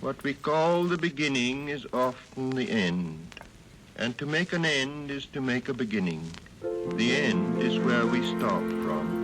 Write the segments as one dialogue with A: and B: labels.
A: What we call the beginning is often the end, and to make an end is to make a beginning. The end is where we start from.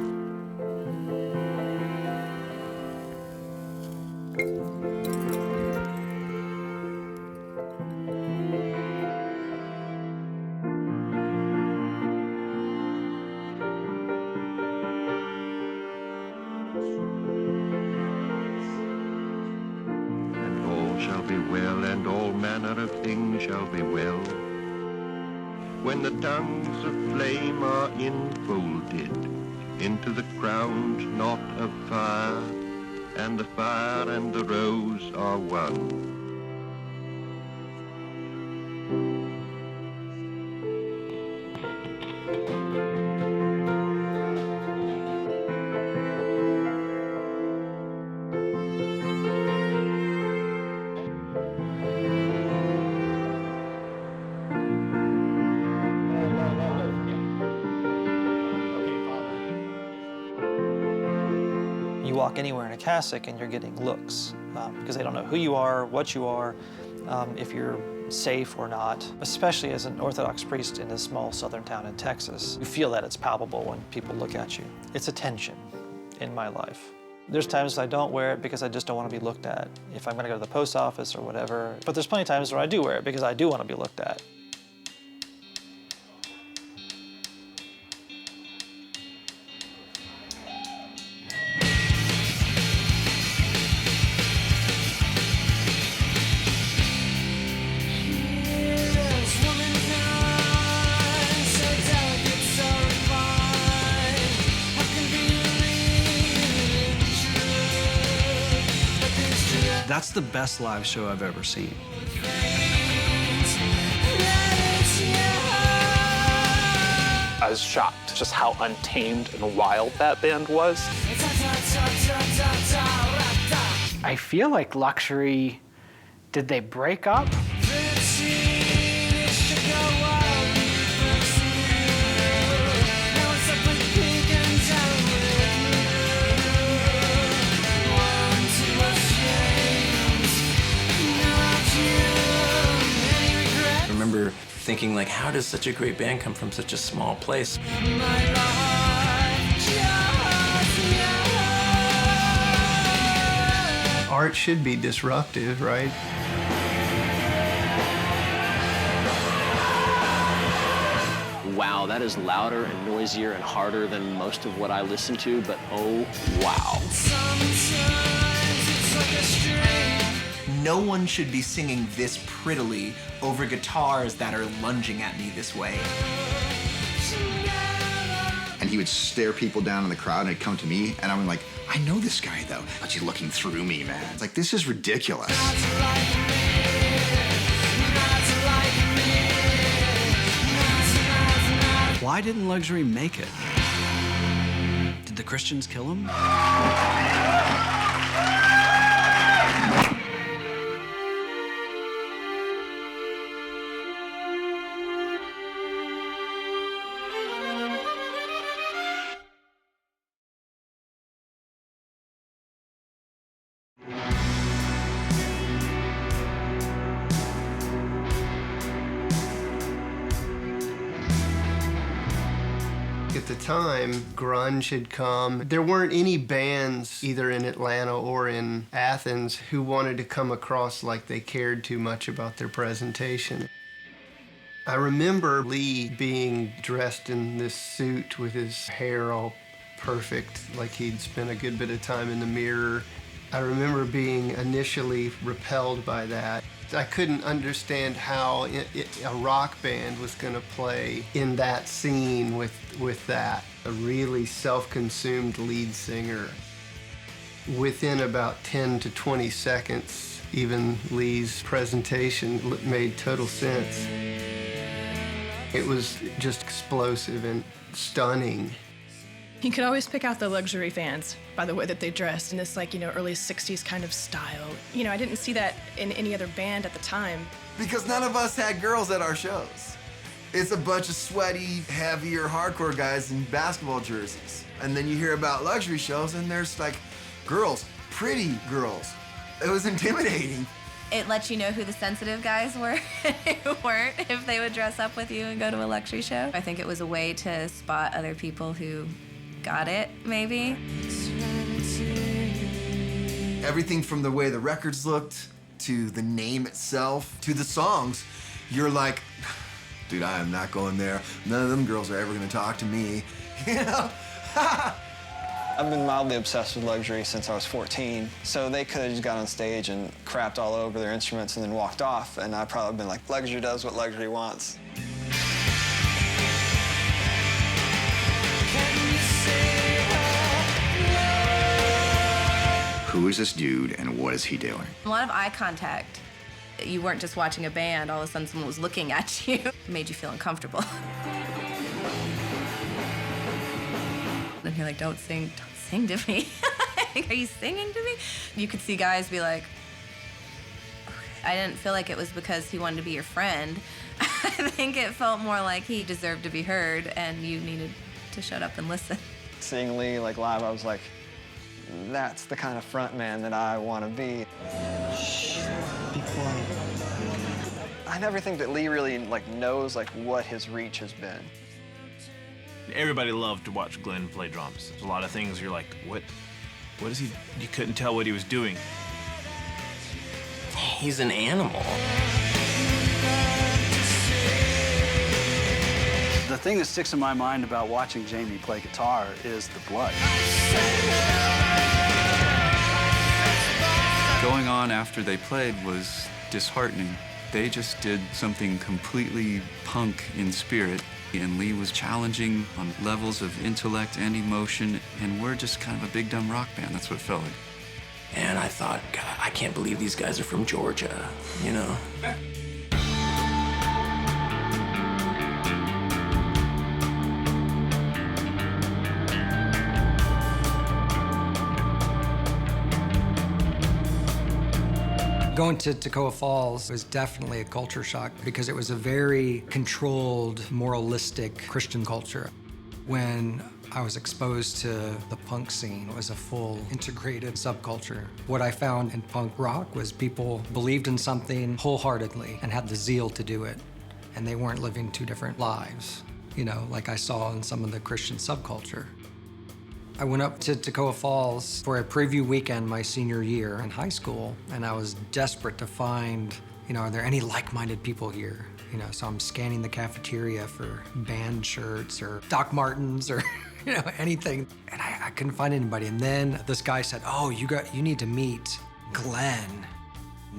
A: And all manner of things shall be well. When the tongues of flame are enfolded into the crowned knot of fire, and the fire and the rose are one.
B: You walk anywhere in a cassock and you're getting looks because they don't know who you are, what you are, if you're safe or not. Especially as an Orthodox priest in a small southern town in Texas, you feel that it's palpable when people look at you. It's a tension in my life. There's times I don't wear it because I just don't want to be looked at, if I'm going to go to the post office or whatever. But there's plenty of times where I do wear it because I do want to be looked at.
C: That's the best live show I've ever seen.
D: I was shocked just how untamed and wild that band was.
E: I feel like Luxury, did they break up?
F: I remember thinking, like, how does such a great band come from such a small place?
G: Art should be disruptive, right?
H: Wow, that is louder and noisier and harder than most of what I listen to, but oh, wow.
I: No one should be singing this prettily over guitars that are lunging at me this way.
J: And he would stare people down in the crowd and he'd come to me and I'm like, I know this guy though. But you're looking through me, man. It's like, this is ridiculous.
C: Why didn't Luxury make it? Did the Christians kill him?
G: At the time, grunge had come. There weren't any bands, either in Atlanta or in Athens, who wanted to come across like they cared too much about their presentation. I remember Lee being dressed in this suit with his hair all perfect, like he'd spent a good bit of time in the mirror. I remember being initially repelled by that. I couldn't understand how a rock band was going to play in that scene with that. A really self-consumed lead singer. Within about 10 to 20 seconds, even Lee's presentation made total sense. It was just explosive and stunning.
K: You could always pick out the Luxury fans by the way that they dressed in this, like, early 60s kind of style. I didn't see that in any other band at the time.
L: Because none of us had girls at our shows. It's a bunch of sweaty, heavier, hardcore guys in basketball jerseys. And then you hear about Luxury shows and there's like girls, pretty girls. It was intimidating.
M: It lets you know who the sensitive guys were who weren't, if they would dress up with you and go to a luxury show. I think it was a way to spot other people who got it, maybe.
L: Everything from the way the records looked, to the name itself, to the songs, you're like, dude, I am not going there. None of them girls are ever gonna talk to me, you know?
N: I've been mildly obsessed with luxury since I was 14, so they could have just got on stage and crapped all over their instruments and then walked off, and I'd probably been like, luxury does what luxury wants.
J: Who is this dude and what is he doing?
M: A lot of eye contact. You weren't just watching a band, all of a sudden someone was looking at you. It made you feel uncomfortable. And you're like, don't sing to me. Are you singing to me? You could see guys be like, okay. I didn't feel like it was because he wanted to be your friend. I think it felt more like he deserved to be heard and you needed to shut up and listen.
N: Seeing Lee like live, I was like, that's the kind of front man that I want to be. Shh, be quiet. I never think that Lee really like knows like what his reach has been.
O: Everybody loved to watch Glenn play drums. There's a lot of things you're like, what is he? You couldn't tell what he was doing.
F: He's an animal.
C: The thing that sticks in my mind about watching Jamie play guitar is the blood.
P: Going on after they played was disheartening. They just did something completely punk in spirit, and Lee was challenging on levels of intellect and emotion, and we're just kind of a big dumb rock band. That's what it felt like.
F: And I thought, God, I can't believe these guys are from Georgia, you know?
Q: Going to Toccoa Falls was definitely a culture shock because it was a very controlled, moralistic Christian culture. When I was exposed to the punk scene, it was a full integrated subculture. What I found in punk rock was people believed in something wholeheartedly and had the zeal to do it. And they weren't living two different lives, you know, like I saw in some of the Christian subculture. I went up to Toccoa Falls for a preview weekend my senior year in high school, and I was desperate to find, you know, are there any like-minded people here? You know, so I'm scanning the cafeteria for band shirts or Doc Martens or, you know, anything. And I couldn't find anybody. And then this guy said, oh, you need to meet Glenn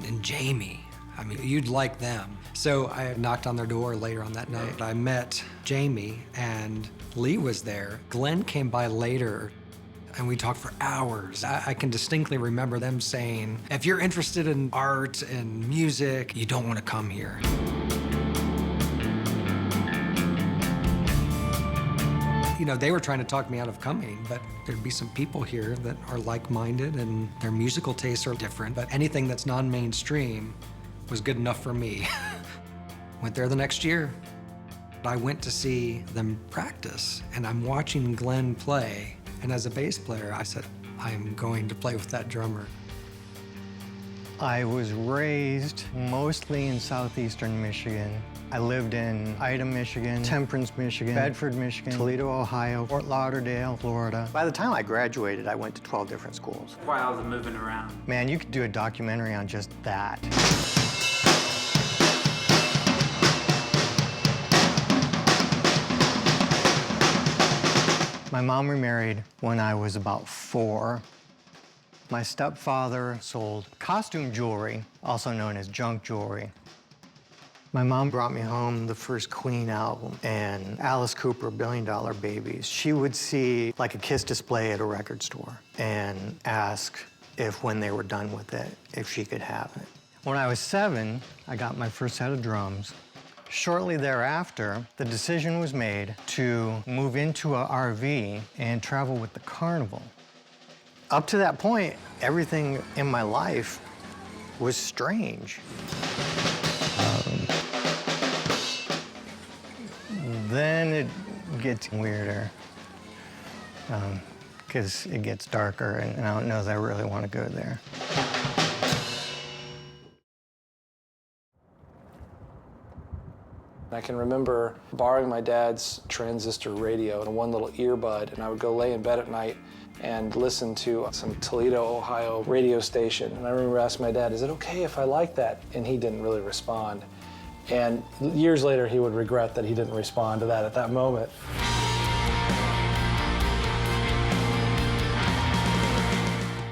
Q: and Jamie. I mean, you'd like them. So I knocked on their door later on that night. I met Jamie and Lee was there. Glenn came by later and we talked for hours. I can distinctly remember them saying, if you're interested in art and music, you don't want to come here. You know, they were trying to talk me out of coming, but there'd be some people here that are like-minded and their musical tastes are different, but anything that's non-mainstream was good enough for me. Went there the next year. I went to see them practice, and I'm watching Glenn play, and as a bass player, I said, I'm going to play with that drummer.
R: I was raised mostly in southeastern Michigan. I lived in Ida, Michigan, Temperance, Michigan, Bedford, Michigan, Toledo, Ohio, Fort Lauderdale, Florida. By the time I graduated, I went to 12 different schools.
E: While the moving around.
R: Man, you could do a documentary on just that. My mom remarried when I was about 4. My stepfather sold costume jewelry, also known as junk jewelry. My mom brought me home the first Queen album and Alice Cooper, $1 Billion Babies. She would see like a Kiss display at a record store and ask if when they were done with it, if she could have it. When I was 7, I got my first set of drums. Shortly thereafter, the decision was made to move into an RV and travel with the carnival. Up to that point, everything in my life was strange. Then it gets weirder because it gets darker, and I don't know that I really want to go there.
S: I can remember borrowing my dad's transistor radio and one little earbud, and I would go lay in bed at night and listen to some Toledo, Ohio radio station. And I remember asking my dad, is it okay if I like that? And he didn't really respond. And years later, he would regret that he didn't respond to that at that moment.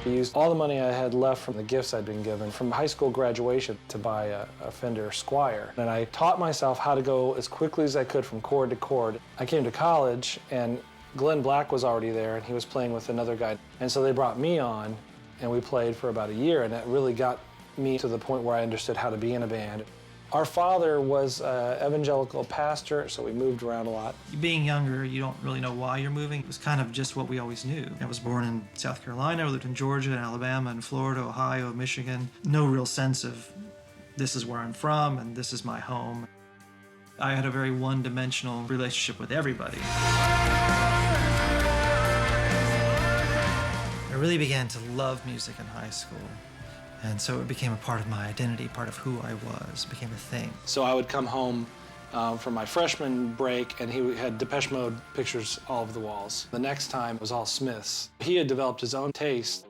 S: I used all the money I had left from the gifts I'd been given from high school graduation to buy a Fender Squier. And I taught myself how to go as quickly as I could from chord to chord. I came to college, and Glenn Black was already there, and he was playing with another guy. And so they brought me on, and we played for about a year, and that really got me to the point where I understood how to be in a band. Our father was an evangelical pastor, so we moved around a lot.
B: Being younger, you don't really know why you're moving. It was kind of just what we always knew. I was born in South Carolina, I lived in Georgia, and Alabama, and Florida, Ohio, Michigan. No real sense of this is where I'm from and this is my home. I had a very one-dimensional relationship with everybody. I really began to love music in high school. And so it became a part of my identity, part of who I was, became a thing.
S: So I would come home from my freshman break, and he had Depeche Mode pictures all over the walls. The next time it was all Smiths. He had developed his own taste.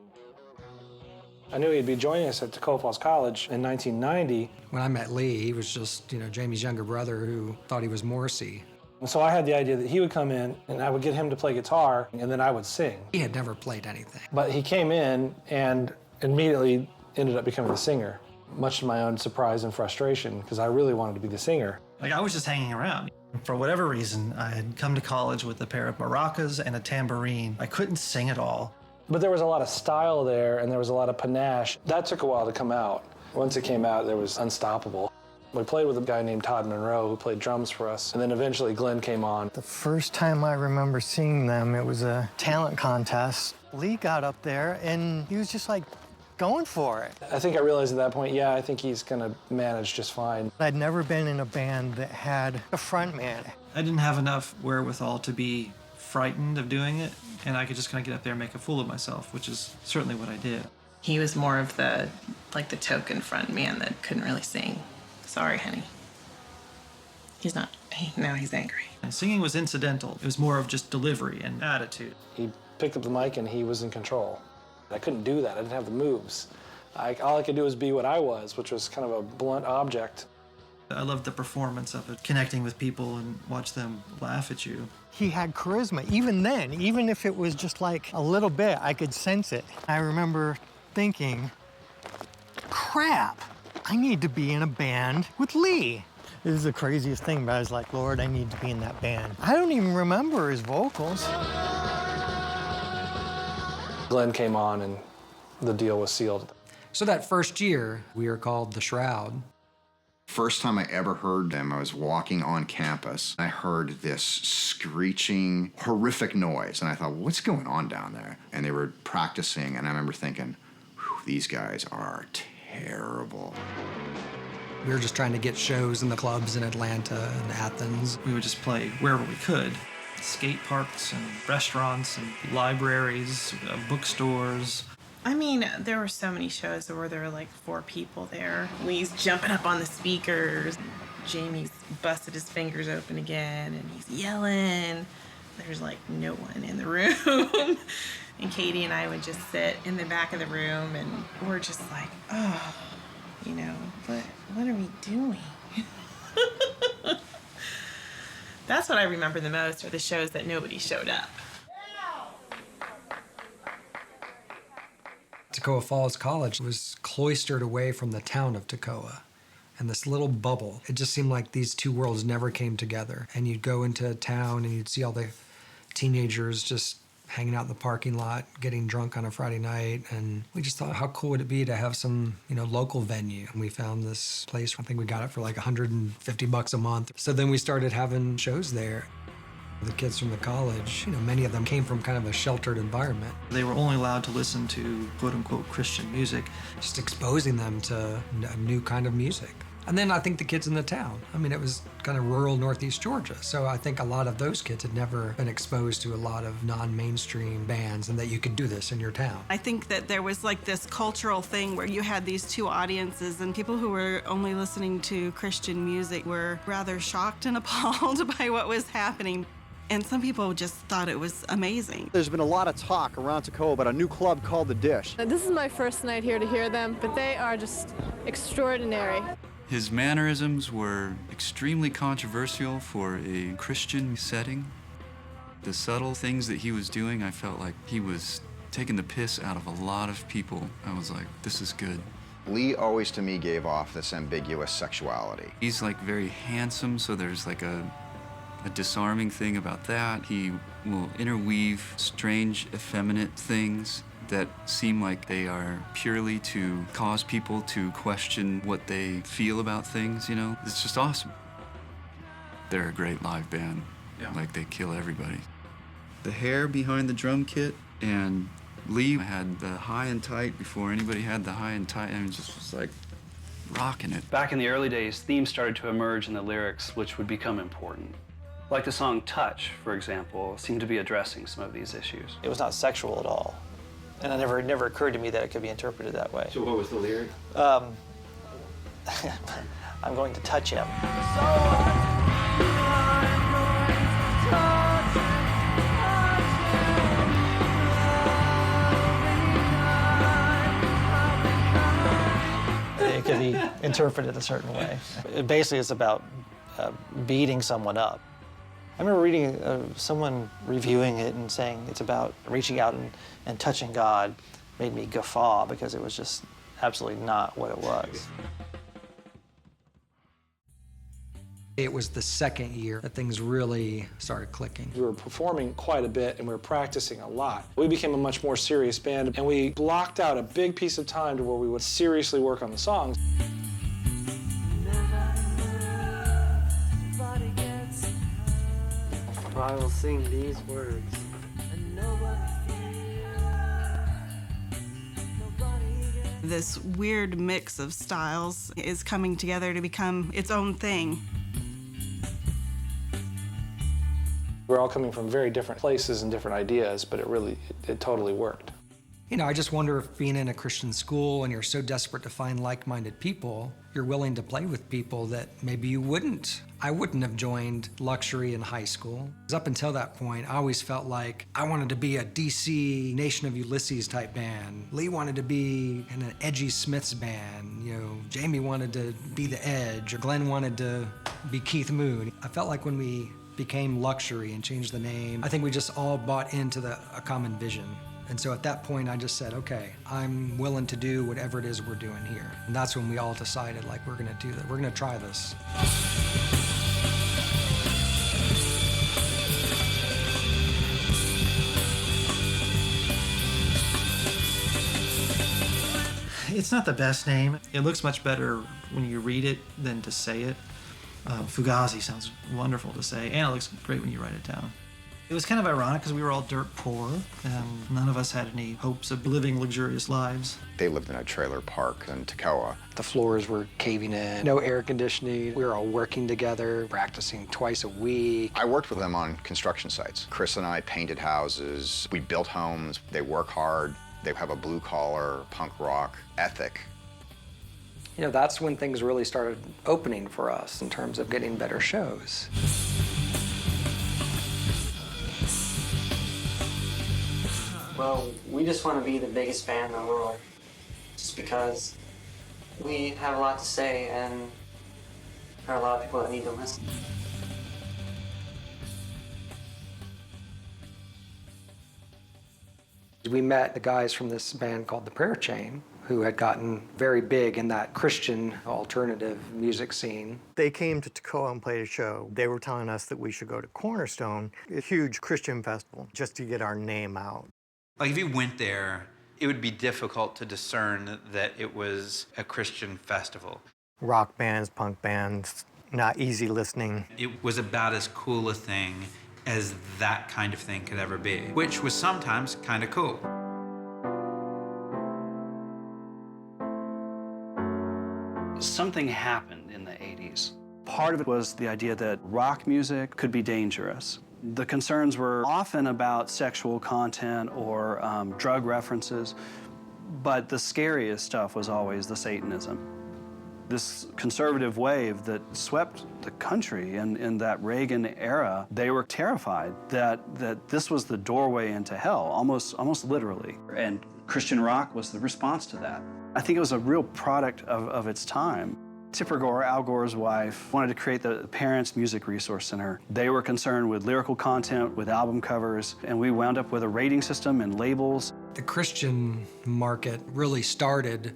S: I knew he'd be joining us at Toccoa Falls College in 1990.
Q: When I met Lee, he was just, Jamie's younger brother who thought he was Morrissey.
S: And so I had the idea that he would come in, and I would get him to play guitar, and then I would sing.
Q: He had never played anything.
S: But he came in and immediately ended up becoming the singer, much to my own surprise and frustration, because I really wanted to be the singer.
B: Like, I was just hanging around. For whatever reason, I had come to college with a pair of maracas and a tambourine. I couldn't sing at all.
S: But there was a lot of style there, and there was a lot of panache. That took a while to come out. Once it came out, it was unstoppable. We played with a guy named Todd Monroe who played drums for us, and then eventually Glenn came on.
R: The first time I remember seeing them, it was a talent contest. Lee got up there, and he was just like, going for it.
S: I think I realized at that point, yeah, I think he's gonna manage just fine.
R: I'd never been in a band that had a front man.
B: I didn't have enough wherewithal to be frightened of doing it, and I could just kind of get up there and make a fool of myself, which is certainly what I did.
T: He was more of the token front man that couldn't really sing. Sorry, honey. He's not, now he's angry.
B: And singing was incidental. It was more of just delivery and attitude.
S: He picked up the mic and he was in control. I couldn't do that. I didn't have the moves. All I could do was be what I was, which was kind of a blunt object.
B: I loved the performance of it, connecting with people and watch them laugh at you.
R: He had charisma. Even then, even if it was just like a little bit, I could sense it. I remember thinking, crap, I need to be in a band with Lee. This is the craziest thing, but I was like, Lord, I need to be in that band. I don't even remember his vocals.
S: Glenn came on and the deal was sealed.
Q: So that first year, we were called The Shroud.
J: First time I ever heard them, I was walking on campus. I heard this screeching, horrific noise, and I thought, what's going on down there? And they were practicing, and I remember thinking, these guys are terrible.
Q: We were just trying to get shows in the clubs in Atlanta and Athens.
B: We would just play wherever we could. Skate parks and restaurants and libraries, bookstores.
T: I mean, there were so many shows where there were like 4 people there. Lee's jumping up on the speakers. Jamie's busted his fingers open again and he's yelling. There's like no one in the room. And Katie and I would just sit in the back of the room and we're just like, oh, what are we doing? That's what I remember the most, are the shows that nobody showed up.
Q: Toccoa Falls College was cloistered away from the town of Toccoa. And this little bubble, it just seemed like these two worlds never came together. And you'd go into town and you'd see all the teenagers just hanging out in the parking lot, getting drunk on a Friday night. And we just thought, how cool would it be to have some, local venue? And we found this place. I think we got it for like $150 a month. So then we started having shows there. The kids from the college, many of them came from kind of a sheltered environment.
B: They were only allowed to listen to quote-unquote Christian music.
Q: Just exposing them to a new kind of music. And then I think the kids in the town. I mean, it was kind of rural Northeast Georgia. So I think a lot of those kids had never been exposed to a lot of non-mainstream bands and that you could do this in your town.
U: I think that there was like this cultural thing where you had these two audiences, and people who were only listening to Christian music were rather shocked and appalled by what was happening. And some people just thought it was amazing.
V: There's been a lot of talk around Toccoa about a new club called The Dish.
W: This is my first night here to hear them, but they are just extraordinary.
P: His mannerisms were extremely controversial for a Christian setting. The subtle things that he was doing, I felt like he was taking the piss out of a lot of people. I was like, this is good.
J: Lee always, to me, gave off this ambiguous sexuality.
P: He's like very handsome, so there's like a disarming thing about that. He will interweave strange, effeminate things that seem like they are purely to cause people to question what they feel about things, you know? It's just awesome. They're a great live band. Yeah. Like, they kill everybody. The hair behind the drum kit, and Lee had the high and tight before anybody had the high and tight, and just was like rocking it.
X: Back in the early days, themes started to emerge in the lyrics, which would become important. Like the song Touch, for example, seemed to be addressing some of these issues.
B: It was not sexual at all. And it never occurred to me that it could be interpreted that way.
X: So what was the lyric?
B: I'm going to touch him. It could be interpreted a certain way. Basically, it's about beating someone up. I remember reading someone reviewing it and saying it's about reaching out and touching God. Made me guffaw because it was just absolutely not what it was.
Q: It was the second year that things really started clicking.
S: We were performing quite a bit and we were practicing a lot. We became a much more serious band, and we blocked out a big piece of time to where we would seriously work on the songs.
Y: I will sing these words.
U: This weird mix of styles is coming together to become its own thing.
S: We're all coming from very different places and different ideas, but it totally worked.
Q: You know, I just wonder if being in a Christian school and you're so desperate to find like-minded people, you're willing to play with people that maybe you wouldn't. I wouldn't have joined Luxury in high school. Up until that point, I always felt like I wanted to be a DC Nation of Ulysses type band. Lee wanted to be in an edgy Smiths band. You know, Jamie wanted to be The Edge, or Glenn wanted to be Keith Moon. I felt like when we became Luxury and changed the name, I think we just all bought into a common vision. And so at that point, I just said, okay, I'm willing to do whatever it is we're doing here. And that's when we all decided, like, we're gonna do that. We're gonna try this.
B: It's not the best name. It looks much better when you read it than to say it. Fugazi sounds wonderful to say, and it looks great when you write it down. It was kind of ironic because we were all dirt poor, and none of us had any hopes of living luxurious lives.
J: They lived in a trailer park in Toccoa.
Q: The floors were caving in, no air conditioning. We were all working together, practicing twice a week.
J: I worked with them on construction sites. Chris and I painted houses. We built homes. They work hard. They have a blue-collar punk rock ethic.
Q: You know, that's when things really started opening for us in terms of getting better shows.
Y: Well, we just want to be the biggest band in the world, just because we have a lot to say and there are a lot of people that need to listen.
Q: We met the guys from this band called The Prayer Chain, who had gotten very big in that Christian alternative music scene.
R: They came to Toccoa and played a show. They were telling us that we should go to Cornerstone, a huge Christian festival, just to get our name out.
Z: Like, if you went there, it would be difficult to discern that it was a Christian festival.
R: Rock bands, punk bands, not easy listening.
Z: It was about as cool a thing as that kind of thing could ever be, which was sometimes kind of cool.
X: Something happened Part of it was the idea that rock music could be dangerous. The concerns were often about sexual content or drug references, but the scariest stuff was always the Satanism. This conservative wave that swept the country in that Reagan era, they were terrified that this was the doorway into hell, almost literally. And Christian rock was the response to that. I think it was a real product of its time. Tipper Gore, Al Gore's wife, wanted to create the Parents Music Resource Center. They were concerned with lyrical content, with album covers, and we wound up with a rating system and labels.
Q: The Christian market really started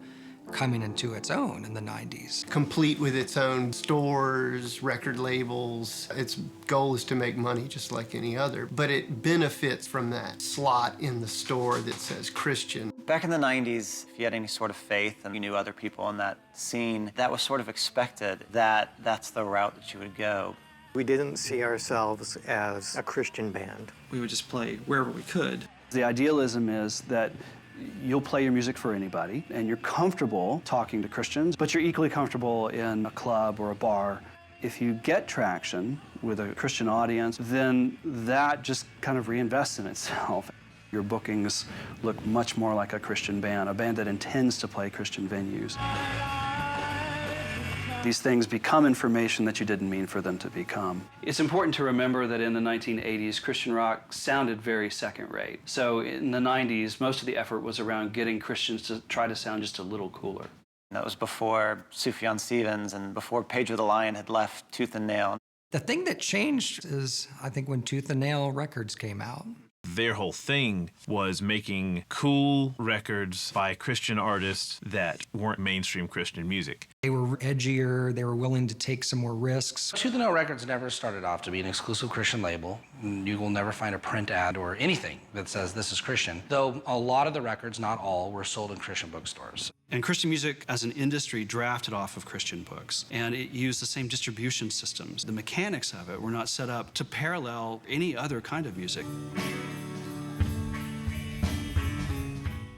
Q: coming into its own in the 90s.
A: Complete with its own stores, record labels. Its goal is to make money just like any other, but it benefits from that slot in the store that says Christian.
D: Back in the 90s, if you had any sort of faith and you knew other people in that scene, that was sort of expected that that's the route that you would go.
R: We didn't see ourselves as a Christian band.
B: We would just play wherever we could.
X: The idealism is that you'll play your music for anybody, and you're comfortable talking to Christians, but you're equally comfortable in a club or a bar. If you get traction with a Christian audience, then that just kind of reinvests in itself. Your bookings look much more like a Christian band, a band that intends to play Christian venues. These things become information that you didn't mean for them to become. It's important to remember that in the 1980s, Christian rock sounded very second-rate. So in the 90s, most of the effort was around getting Christians to try to sound just a little cooler.
D: That was before Sufjan Stevens and before Page with a Lion had left Tooth and Nail.
Q: The thing that changed is, I think, when Tooth and Nail Records came out.
O: Their whole thing was making cool records by Christian artists that weren't mainstream Christian music.
Q: They were edgier, they were willing to take some more risks.
G: Tooth and Nail Records never started off to be an exclusive Christian label. You will never find a print ad or anything that says this is Christian, though a lot of the records, not all, were sold in Christian bookstores.
X: And Christian music as an industry drafted off of Christian books, and it used the same distribution systems. The mechanics of it were not set up to parallel any other kind of music.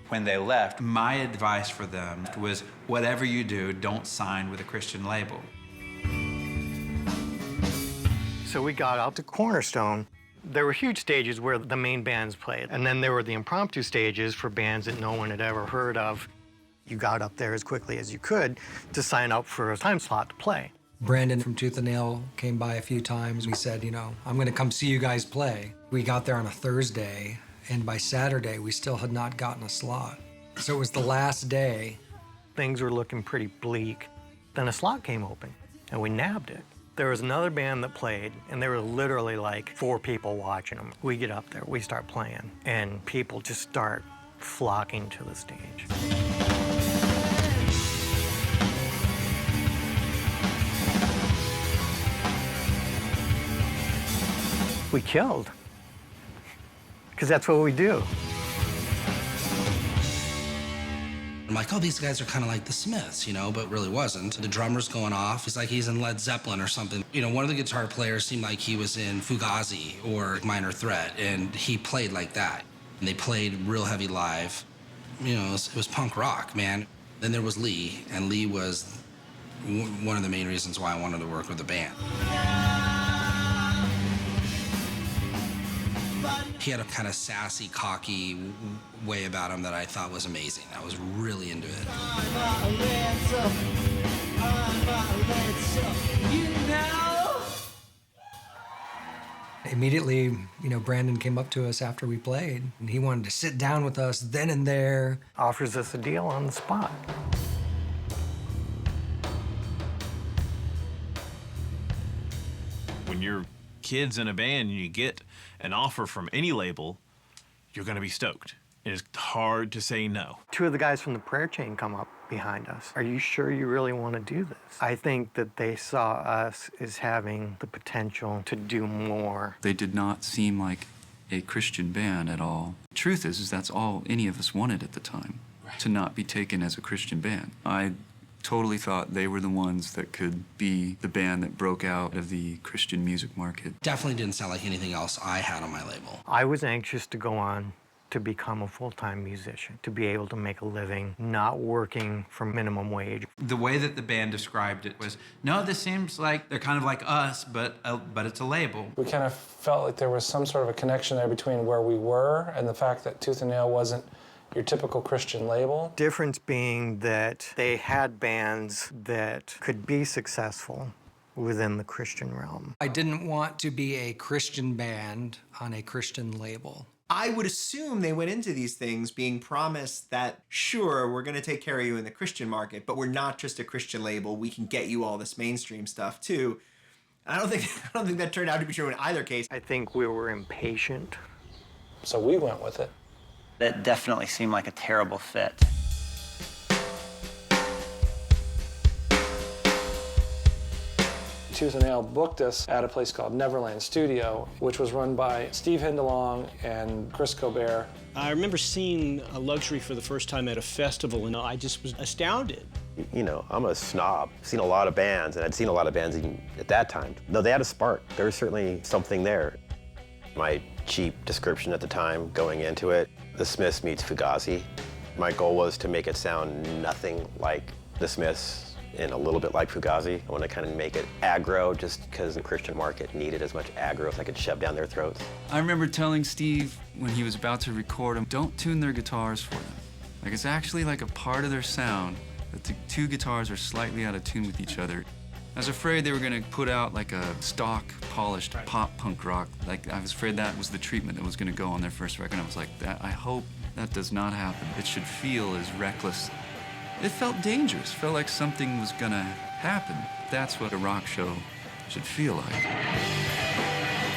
Z: When they left, my advice for them was, whatever you do, don't sign with a Christian label.
R: So we got out to Cornerstone. There were huge stages where the main bands played, and then there were the impromptu stages for bands that no one had ever heard of. You got up there as quickly as you could to sign up for a time slot to play.
Q: Brandon from Tooth and Nail came by a few times. We said, I'm gonna come see you guys play. We got there on a Thursday, and by Saturday, we still had not gotten a slot. So it was the last day.
R: Things were looking pretty bleak. Then a slot came open, and we nabbed it. There was another band that played, and there were literally like 4 people watching them. We get up there, we start playing, and people just start flocking to the stage. We killed, because that's what we do.
G: I'm like, oh, these guys are kind of like the Smiths, but really wasn't. The drummer's going off. It's like he's in Led Zeppelin or something. One of the guitar players seemed like he was in Fugazi or Minor Threat, and he played like that. And they played real heavy live. It was punk rock, man. Then there was Lee, and Lee was one of the main reasons why I wanted to work with the band. He had a kind of sassy, cocky way about him that I thought was amazing. I was really into it.
Q: Immediately, Brandon came up to us after we played, and he wanted to sit down with us then and there.
R: Offers us a deal on the spot.
O: When you're kids in a band and you get an offer from any label, you're going to be stoked. It's hard to say no.
R: 2 of the guys from the prayer chain come up behind us. Are you sure you really want to do this? I think that they saw us as having the potential to do more.
P: They did not seem like a Christian band at all. The truth is that's all any of us wanted at the time, to not be taken as a Christian band. I totally thought they were the ones that could be the band that broke out of the Christian music market.
G: Definitely didn't sound like anything else I had on my label.
R: I was anxious to go on to become a full-time musician, to be able to make a living, not working for minimum wage.
Z: The way that the band described it was, no, this seems like they're kind of like us, but it's a label.
S: We kind of felt like there was some sort of a connection there between where we were and the fact that Tooth and Nail wasn't your typical Christian label.
R: Difference being that they had bands that could be successful within the Christian realm.
Q: I didn't want to be a Christian band on a Christian label.
H: I would assume they went into these things being promised that, sure, we're going to take care of you in the Christian market, but we're not just a Christian label. We can get you all this mainstream stuff, too. I don't think that turned out to be true in either case.
R: I think we were impatient.
S: So we went with it.
D: It definitely seemed like a terrible fit.
S: Tooth and Nail booked us at a place called Neverland Studio, which was run by Steve Hindalong and Chris Colbert.
I: I remember seeing a Luxury for the first time at a festival, and I just was astounded.
K: You know, I'm a snob. I've seen a lot of bands, and I'd seen a lot of bands even at that time. No, they had a spark. There was certainly something there. My cheap description at the time going into it, The Smiths meets Fugazi. My goal was to make it sound nothing like The Smiths and a little bit like Fugazi. I want to kind of make it aggro just because the Christian market needed as much aggro as I could shove down their throats.
P: I remember telling Steve when he was about to record them, don't tune their guitars for them. Like, it's actually like a part of their sound that the two guitars are slightly out of tune with each other. I was afraid they were going to put out like a stock, polished pop punk rock. Like, I was afraid that was the treatment that was going to go on their first record. I was like, I hope that does not happen. It should feel as reckless. It felt dangerous. It felt like something was going to happen. That's what a rock show should feel like.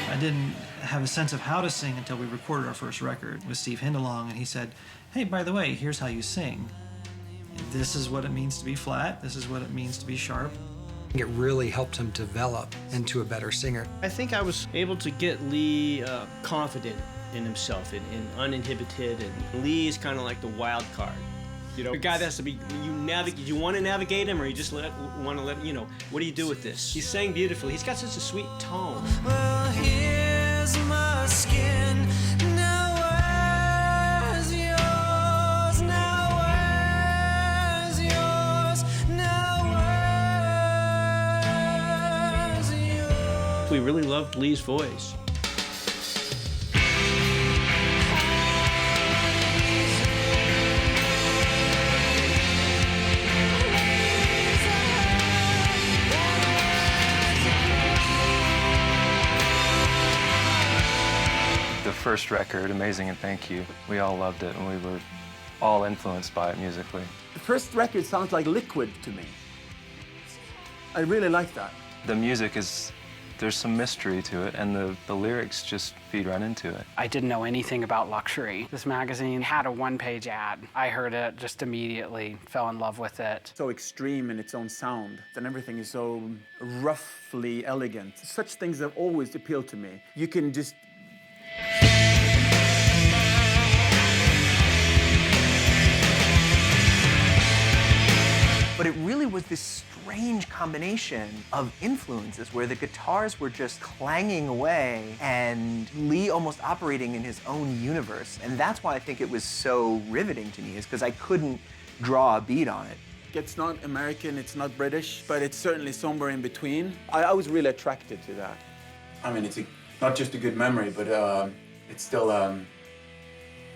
B: I didn't have a sense of how to sing until we recorded our first record with Steve Hindalong, and he said, hey, by the way, here's how you sing. This is what it means to be flat. This is what it means to be sharp.
Q: It really helped him develop into a better singer.
I: I think I was able to get Lee confident in himself and uninhibited, and Lee's kind of like the wild card. You know, a guy that has to be, you want to navigate him, or you just want to let, you know, what do you do with this? He's sang beautifully. He's got such a sweet tone.
L: Well, here's my skin. Now where's yours? Now where's yours? Now where's yours?
I: We really loved Lee's voice.
M: The first record, Amazing and Thank You, we all loved it, and we were all influenced by it musically.
N: The first record sounds like Liquid to me. I really like that.
M: The music is, there's some mystery to it, and the lyrics just feed right into it.
E: I didn't know anything about Luxury. This magazine had a one-page ad. I heard it just immediately, fell in love with it.
N: So extreme in its own sound, and everything is so roughly elegant. Such things have always appealed to me. You can just
H: But it really was this strange combination of influences where the guitars were just clanging away and Lee almost operating in his own universe. And that's why I think it was so riveting to me, is because I couldn't draw a beat on it.
N: It's not American, it's not British, but it's certainly somewhere in between. I was really attracted to that. I mean, it's not just a good memory, but it's still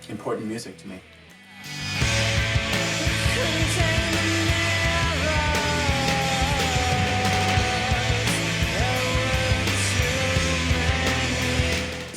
N: important music to me.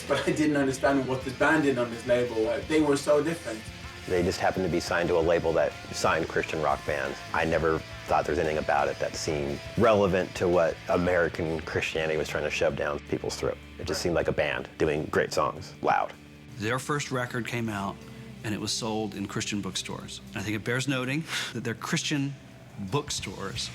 N: But I didn't understand what this band did on this label. They were so different.
K: They just happened to be signed to a label that signed Christian rock bands. I never thought there was anything about it that seemed relevant to what American Christianity was trying to shove down people's throat. It just seemed like a band doing great songs, loud.
X: Their first record came out, and it was sold in Christian bookstores. And I think it bears noting that they're Christian bookstores.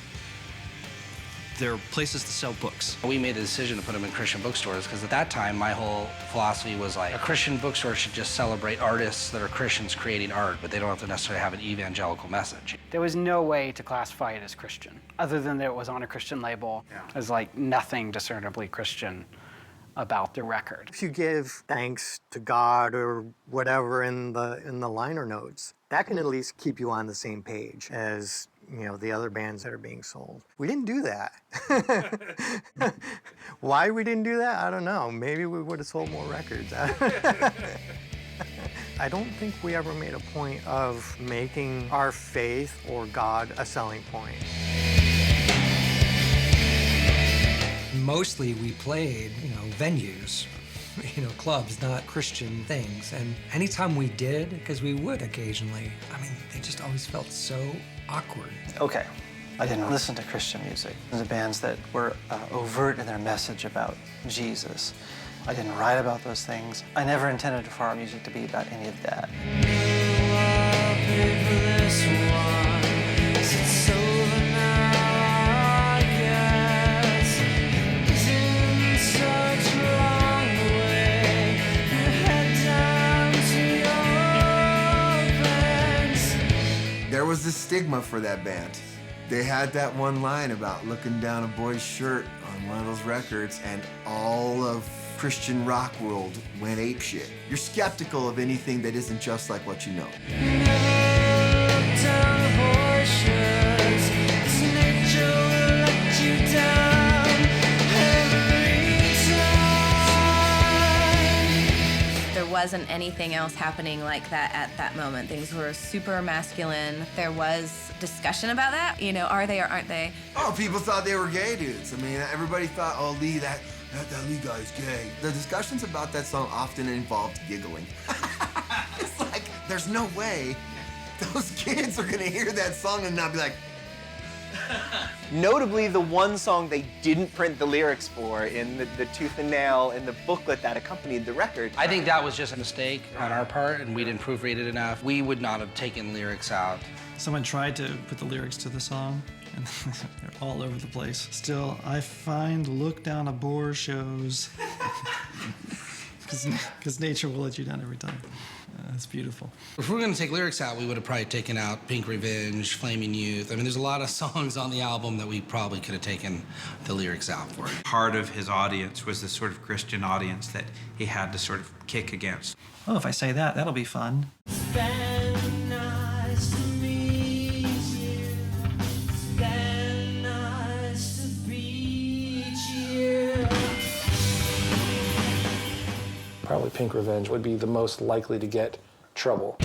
X: They're places to sell books.
G: We made a decision to put them in Christian bookstores because at that time, my whole philosophy was like, a Christian bookstore should just celebrate artists that are Christians creating art, but they don't have to necessarily have an evangelical message.
E: There was no way to classify it as Christian, other than that it was on a Christian label. It was like nothing discernibly Christian about the record.
R: If you give thanks to God or whatever in the liner notes, that can at least keep you on the same page as, you know, the other bands that are being sold. We didn't do that. Why we didn't do that, I don't know. Maybe we would have sold more records. I don't think we ever made a point of making our faith or God a selling point.
Q: Mostly we played, you know, venues, you know, clubs, not Christian things. And anytime we did, because we would occasionally, I mean, they just always felt so awkward.
B: Okay, I didn't listen to Christian music. The bands that were overt in their message about Jesus. I didn't write about those things. I never intended for our music to be about any of that.
C: There was a stigma for that band. They had that one line about looking down a boy's shirt on one of those records, and all of Christian rock world went apeshit. You're skeptical of anything that isn't just like what you know.
F: There wasn't anything else happening like that at that moment. Things were super masculine. There was discussion about that. You know, are they or aren't they?
C: Oh, people thought they were gay dudes. I mean, everybody thought, oh, Lee, that Lee guy's gay. The discussions about that song often involved giggling. It's like, there's no way those kids are gonna hear that song and not be like,
H: Notably, the one song they didn't print the lyrics for in the tooth and nail in the booklet that accompanied the record.
G: I think that was just a mistake on our part, and we didn't proofread it enough. We would not have taken lyrics out.
B: Someone tried to put the lyrics to the song, and they're all over the place. Still, I find look down a bore shows, because nature will let you down every time. It's beautiful.
G: If we were going to take lyrics out, we would have probably taken out Pink Revenge, Flaming Youth. I mean, there's a lot of songs on the album that we probably could have taken the lyrics out for.
Z: Part of his audience was the sort of Christian audience that he had to sort of kick against.
B: Oh, if I say that, that'll be fun.
S: Probably Pink Revenge would be the most likely to get trouble.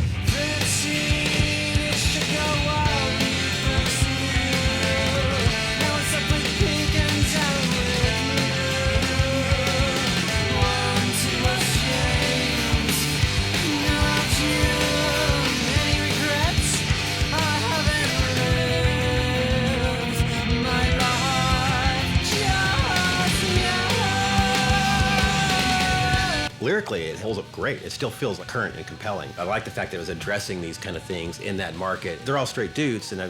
K: Lyrically, it holds up great. It still feels current and compelling. I like the fact that it was addressing these kind of things in that market. They're all straight dudes, and I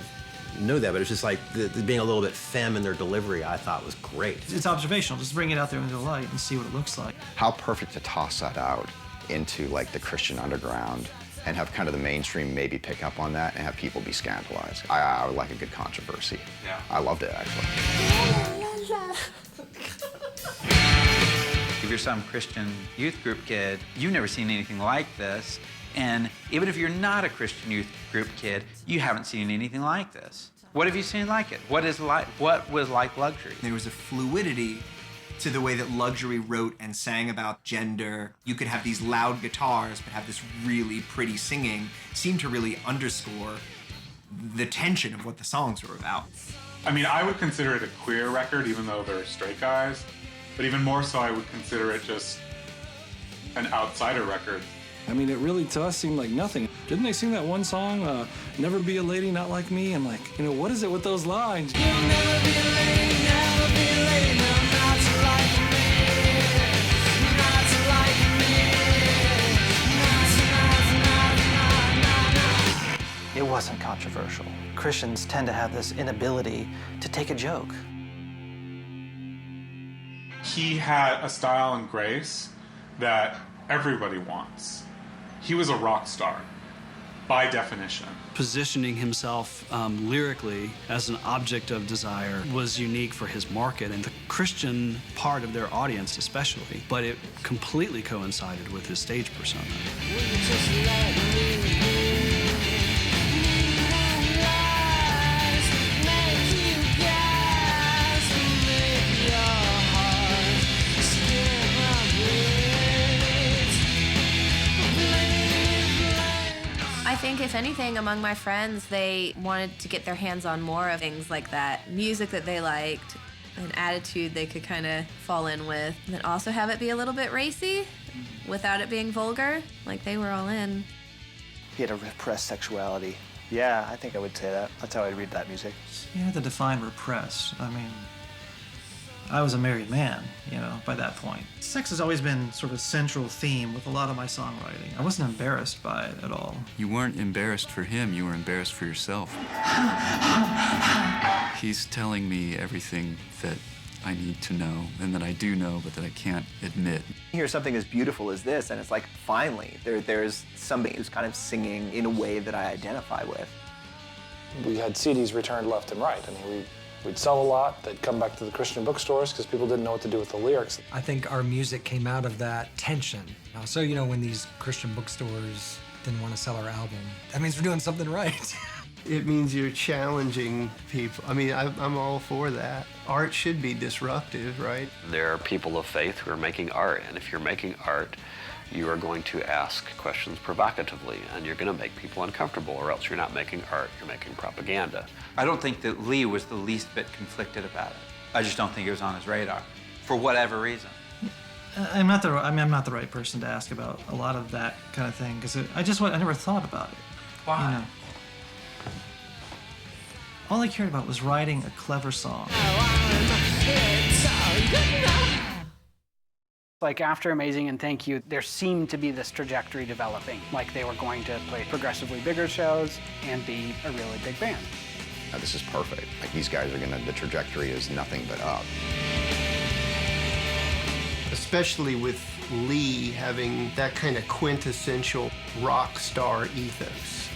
K: know that, but it's just like being a little bit femme in their delivery, I thought was great.
B: It's observational. Just bring it out there into the light and see what it looks like.
J: How perfect to toss that out into like the Christian underground and have kind of the mainstream maybe pick up on that and have people be scandalized. I would like a good controversy.
Z: Yeah.
J: I loved it, actually.
Z: If you're some Christian youth group kid, you've never seen anything like this. And even if you're not a Christian youth group kid, you haven't seen anything like this. What have you seen like it? What was like luxury?
T: There was a fluidity to the way that luxury wrote and sang about gender. You could have these loud guitars, but have this really pretty singing. Seemed to really underscore the tension of what the songs were about.
U: I mean, I would consider it a queer record, even though they're straight guys. But even more so, I would consider it just an outsider record.
S: I mean, it really, to us, seemed like nothing. Didn't they sing that one song, Never Be a Lady, Not Like Me? I'm like, you know, what is it with those lines?
L: You'll never be a lady, never be a lady, no, not to like me, not to like me, not.
B: It wasn't controversial. Christians tend to have this inability to take a joke.
U: He had a style and grace that everybody wants. He was a rock star. by definition.
X: Positioning himself lyrically as an object of desire was unique for his market and the Christian part of their audience especially, but it completely coincided with his stage persona.
F: I think if anything, among my friends, they wanted to get their hands on more of things like that. Music that they liked, an attitude they could kind of fall in with, and then also have it be a little bit racy without it being vulgar. Like, they were all in.
A: He had a repressed sexuality. Yeah, I think I would say that. That's how I read that music.
B: You have to define repressed. I mean, I was a married man, you know, by that point. Sex has always been sort of a central theme with a lot of my songwriting. I wasn't embarrassed by it at all.
P: You weren't embarrassed for him, you were embarrassed for yourself. He's telling me everything that I need to know and that I do know but that I can't admit.
H: You hear something as beautiful as this and it's like, finally, there's somebody who's kind of singing in a way that I identify with.
S: We had CDs returned left and right. I mean, we'd sell a lot. They'd come back to the Christian bookstores because people didn't know what to do with the lyrics.
Q: I think our music came out of that tension. So, you know, when these Christian bookstores didn't want to sell our album, that means we're doing something right.
D: It means you're challenging people. I mean, I'm all for that. Art should be disruptive, right?
O: There are people of faith who are making art, and if you're making art, you are going to ask questions provocatively, and you're going to make people uncomfortable, or else you're not making art, you're making propaganda.
Z: I don't think that Lee was the least bit conflicted about it. I just don't think it was on his radar, for whatever reason.
B: I'm not the right person to ask about a lot of that kind of thing because I never thought about it.
Z: Why?
B: You know? All I cared about was writing a clever song.
E: Like after Amazing and Thank You, there seemed to be this trajectory developing. Like they were going to play progressively bigger shows and be a really big band.
J: This is perfect. Like these guys are the trajectory is nothing but up.
D: Especially with Lee having that kind of quintessential rock star ethos.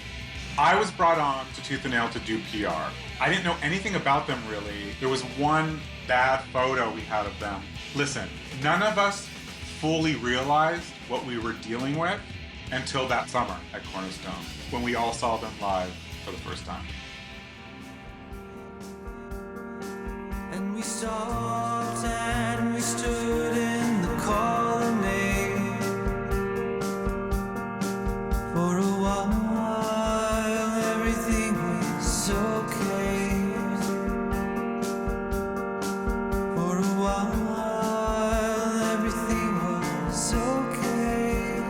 U: I was brought on to Tooth and Nail to do PR. I didn't know anything about them really. There was one bad photo we had of them. Listen, none of us fully realized what we were dealing with until that summer at Cornerstone, when we all saw them live for the first time.
L: And we stopped and we stood in the colonnade for a while. Everything was okay. For a while, everything was okay.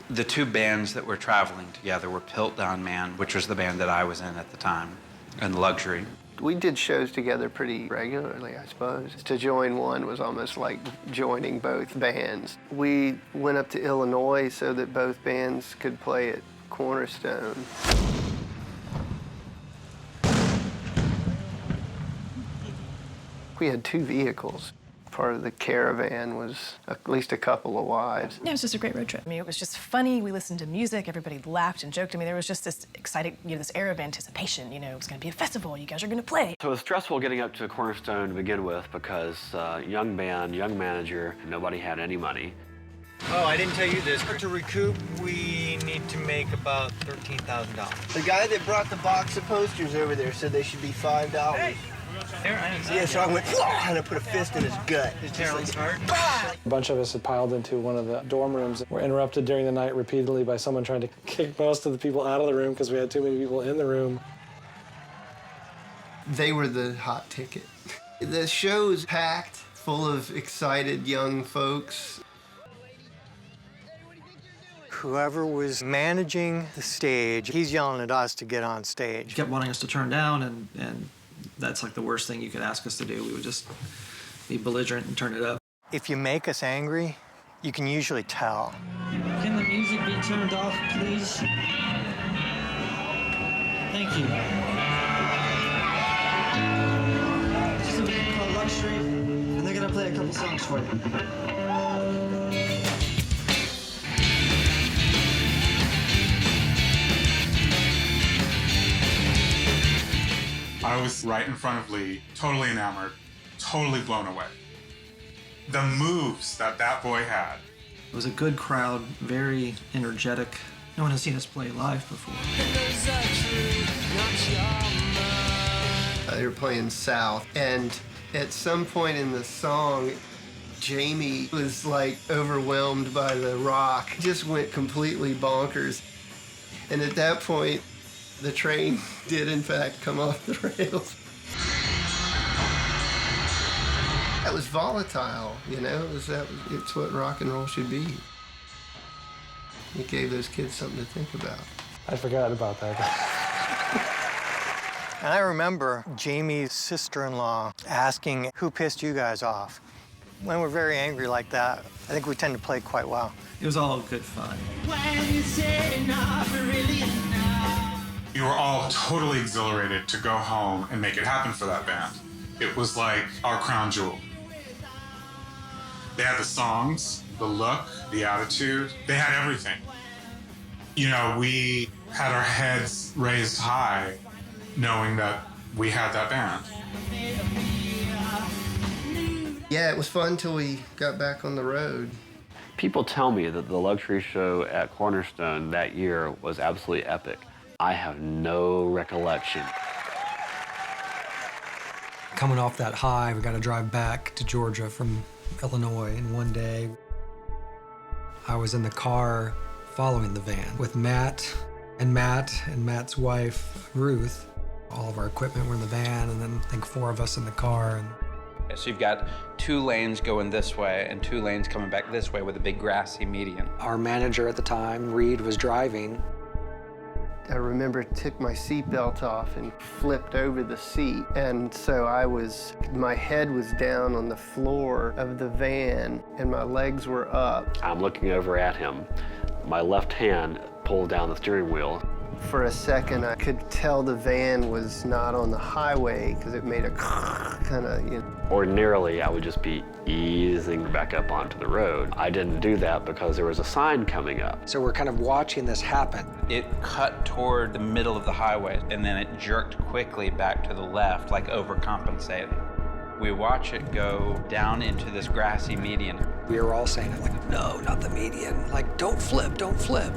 Z: The two bands that were traveling together were Piltdown Man, which was the band that I was in at the time, and Luxury.
D: We did shows together pretty regularly, I suppose. To join one was almost like joining both bands. We went up to Illinois so that both bands could play at Cornerstone. We had two vehicles. Part of the caravan was at least a couple of wives.
V: Yeah, it was just a great road trip. I mean, it was just funny. We listened to music. Everybody laughed and joked. I mean, there was just this exciting, this air of anticipation. You know, it was going to be a festival. You guys are going to play.
O: So it was stressful getting up to Cornerstone to begin with because young band, young manager, nobody had any money.
W: Oh, I didn't tell you this. To recoup, we need to make about $13,000. The guy that brought the box of posters over there said they should be $5. Hey. Yeah, so I went, and I put a fist in his gut.
S: A bunch of us had piled into one of the dorm rooms. We're interrupted during the night repeatedly by someone trying to kick most of the people out of the room because we had too many people in the room.
D: They were the hot ticket. The show's packed, full of excited young folks.
R: Whoever was managing the stage, he's yelling at us to get on stage.
B: He kept wanting us to turn down, and that's like the worst thing you could ask us to do. We would just be belligerent and turn it up.
R: If you make us angry, you can usually tell.
L: Can the music be turned off, please?
B: Thank you. This is a band called Luxury, and they're gonna play a couple songs for you.
U: I was right in front of Lee, totally enamored, totally blown away. The moves that that boy had.
B: It was a good crowd, very energetic. No one has seen us play live before.
D: They were playing South, and at some point in the song, Jamie was like overwhelmed by the rock, just went completely bonkers. And at that point, the train did in fact come off the rails. That was volatile, you know, it's what rock and roll should be. It gave those kids something to think about.
S: I forgot about that.
R: And I remember Jamie's sister-in-law asking, who pissed you guys off? When we're very angry like that, I think we tend to play quite well.
B: It was all good fun.
L: When you say enough, really enough.
U: We were all totally exhilarated to go home and make it happen for that band. It was like our crown jewel. They had the songs, the look, the attitude. They had everything. You know, we had our heads raised high knowing that we had that band.
D: Yeah, it was fun till we got back on the road.
O: People tell me that the Luxury show at Cornerstone that year was absolutely epic. I have no recollection.
Q: Coming off that high, we got to drive back to Georgia from Illinois, and one day I was in the car following the van with Matt and Matt's wife, Ruth. All of our equipment were in the van, and then I think 4 of us in the car. And
Z: So you've got 2 lanes going this way and 2 lanes coming back this way with a big grassy median.
Q: our manager at the time, Reed, was driving.
D: I remember took my seatbelt off and flipped over the seat. And so my head was down on the floor of the van and my legs were up.
O: I'm looking over at him. My left hand pulled down the steering wheel.
D: For a second, I could tell the van was not on the highway because it made a kind of, you know.
O: Ordinarily, I would just be easing back up onto the road. I didn't do that because there was a sign coming up.
Q: So we're kind of watching this happen.
Z: It cut toward the middle of the highway, and then it jerked quickly back to the left, like overcompensating. We watch it go down into this grassy median.
Q: We were all saying, like, no, not the median. Like, don't flip, don't flip.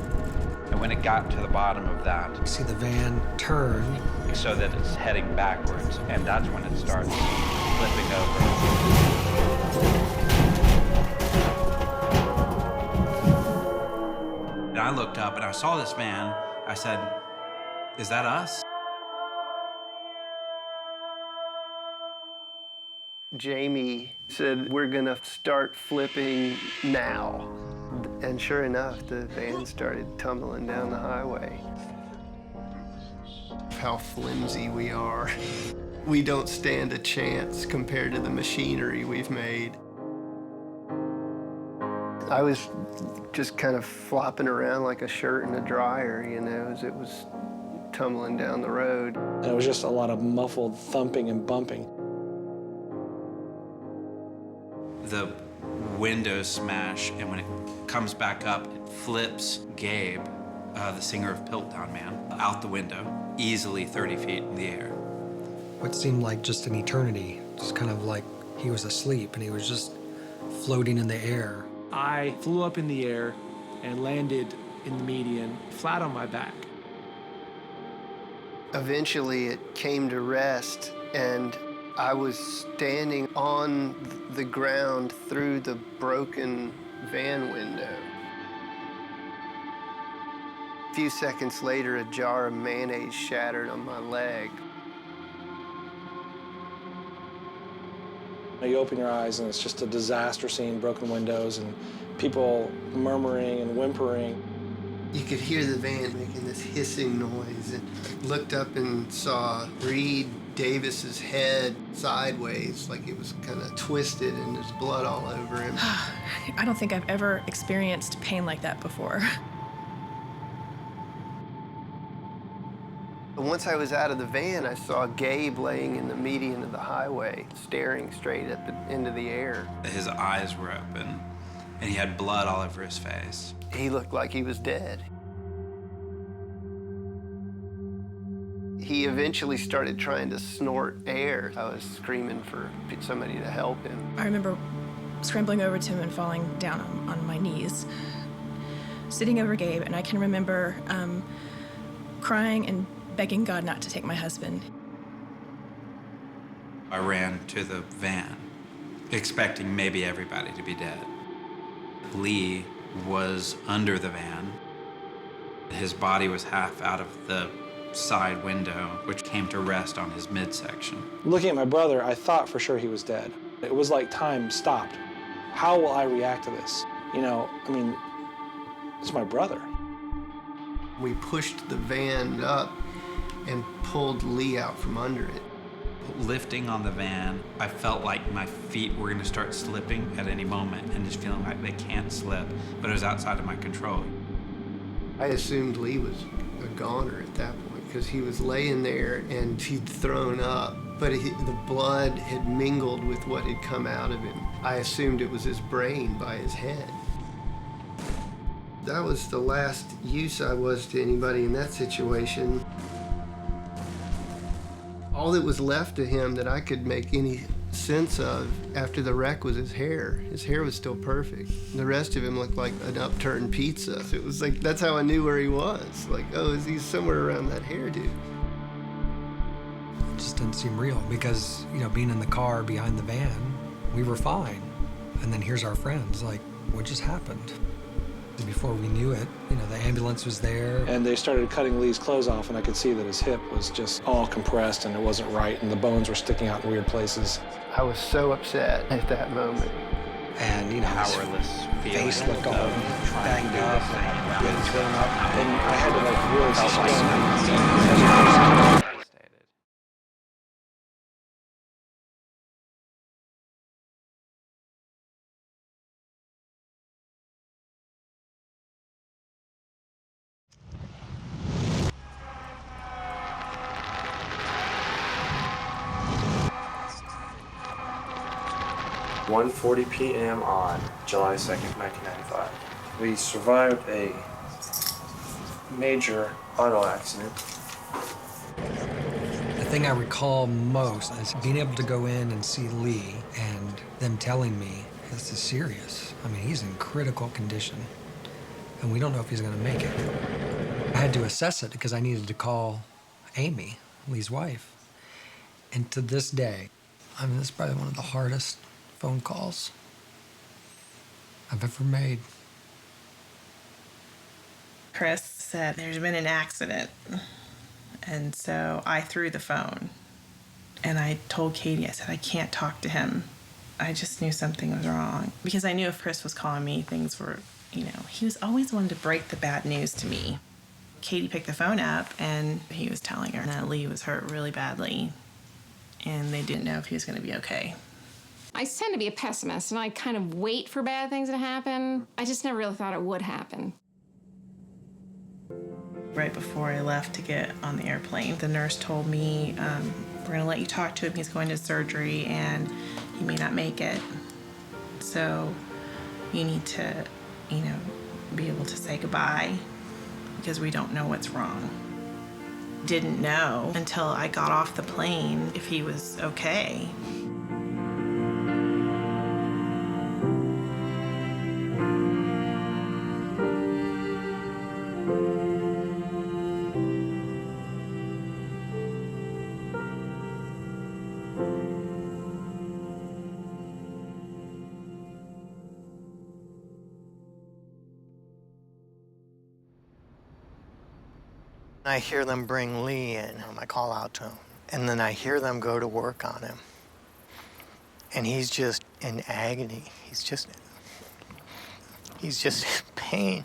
Z: And when it got to the bottom of that,
Q: You see the van turn.
Z: so that it's heading backwards, and that's when it starts flipping over. And I looked up and I saw this van. I said, is that us?
D: Jamie said, we're gonna start flipping now. And sure enough, the van started tumbling down the highway. How flimsy we are. We don't stand a chance compared to the machinery we've made. I was just kind of flopping around like a shirt in a dryer, you know, as it was tumbling down the road.
S: And it was just a lot of muffled thumping and bumping.
Z: The windows smash, and when it comes back up, it flips Gabe, the singer of Piltdown Man, out the window, easily 30 feet in the air.
Q: What seemed like just an eternity, just kind of like he was asleep and he was just floating in the air.
C: I flew up in the air and landed in the median, flat on my back.
D: Eventually it came to rest, and I was standing on the ground through the broken van window. A few seconds later, a jar of mayonnaise shattered on my leg.
S: You open your eyes and it's just a disaster scene, broken windows and people murmuring and whimpering.
D: You could hear the van making this hissing noise, and looked up and saw Reed Davis's head sideways, like it was kind of twisted and there's blood all over him.
V: I don't think I've ever experienced pain like that before.
D: But once I was out of the van, I saw Gabe laying in the median of the highway, staring straight at the end of the air.
Z: His eyes were open, and he had blood all over his face.
D: He looked like he was dead. He eventually started trying to snort air. I was screaming for somebody to help him.
V: I remember scrambling over to him and falling down on my knees, sitting over Gabe, and I can remember crying and begging God not to take my husband.
Z: I ran to the van, expecting maybe everybody to be dead. Lee was under the van. His body was half out of the side window, which came to rest on his midsection.
S: Looking at my brother, I thought for sure he was dead. It was like time stopped. How will I react to this? You know, I mean, it's my brother.
D: We pushed the van up and pulled Lee out from under it.
Z: Lifting on the van, I felt like my feet were going to start slipping at any moment and just feeling like they can't slip, but it was outside of my control.
D: I assumed Lee was a goner at that point because he was laying there and he'd thrown up, but the blood had mingled with what had come out of him. I assumed it was his brain by his head. That was the last use I was to anybody in that situation. All that was left of him that I could make any sense of after the wreck was his hair. His hair was still perfect. The rest of him looked like an upturned pizza. It was like, that's how I knew where he was. Like, oh, is he somewhere around that hairdo?
Q: It just didn't seem real because, you know, being in the car behind the van, we were fine. And then here's our friends, like, what just happened? And before we knew it, you know, the ambulance was there.
S: And they started cutting Lee's clothes off, and I could see that his hip was just all compressed and it wasn't right, and the bones were sticking out in weird places.
D: I was so upset at that moment.
Q: And, you know,
Z: powerless
Q: his face looked all banged up.
S: And I had to, like, really suspend.
G: At 1:40 p.m. on July 2nd, 1995. We survived a major auto accident.
Q: The thing I recall most is being able to go in and see Lee and them telling me, this is serious. I mean, he's in critical condition, and we don't know if he's gonna make it. I had to assess it because I needed to call Amy, Lee's wife. And to this day, I mean, this is probably one of the hardest phone calls I've ever made.
I: Chris said, there's been an accident. And so I threw the phone. And I told Katie, I said, I can't talk to him. I just knew something was wrong. Because I knew if Chris was calling me, things were, you know, he was always one to break the bad news to me. Katie picked the phone up, and he was telling her that Lee was hurt really badly. And they didn't know if he was going to be okay.
K: I tend to be a pessimist, and I kind of wait for bad things to happen. I just never really thought it would happen.
I: Right before I left to get on the airplane, the nurse told me, we're going to let you talk to him. He's going to surgery, and he may not make it. So you need to, you know, be able to say goodbye because we don't know what's wrong. Didn't know until I got off the plane if he was okay.
R: I hear them bring Lee in, I call out to him, and then I hear them go to work on him. And he's just in agony. He's just in pain.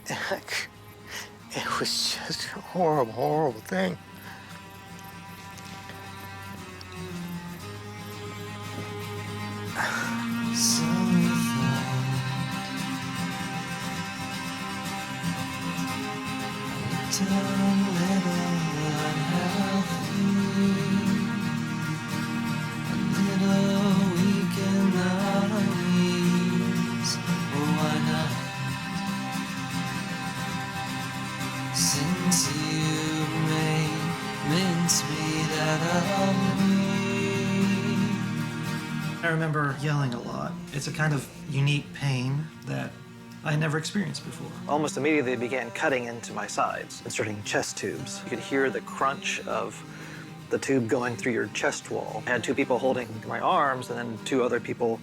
R: It was just a horrible, horrible thing.
L: just a little unhealthy, a little weak in the knees. Well, why not? Since you made mincemeat out of me.
B: I remember yelling a lot. It's a kind of unique pain that I never experienced before. Almost immediately, they began cutting into my sides, inserting chest tubes. You could hear the crunch of the tube going through your chest wall. I had two people holding my arms and then two other people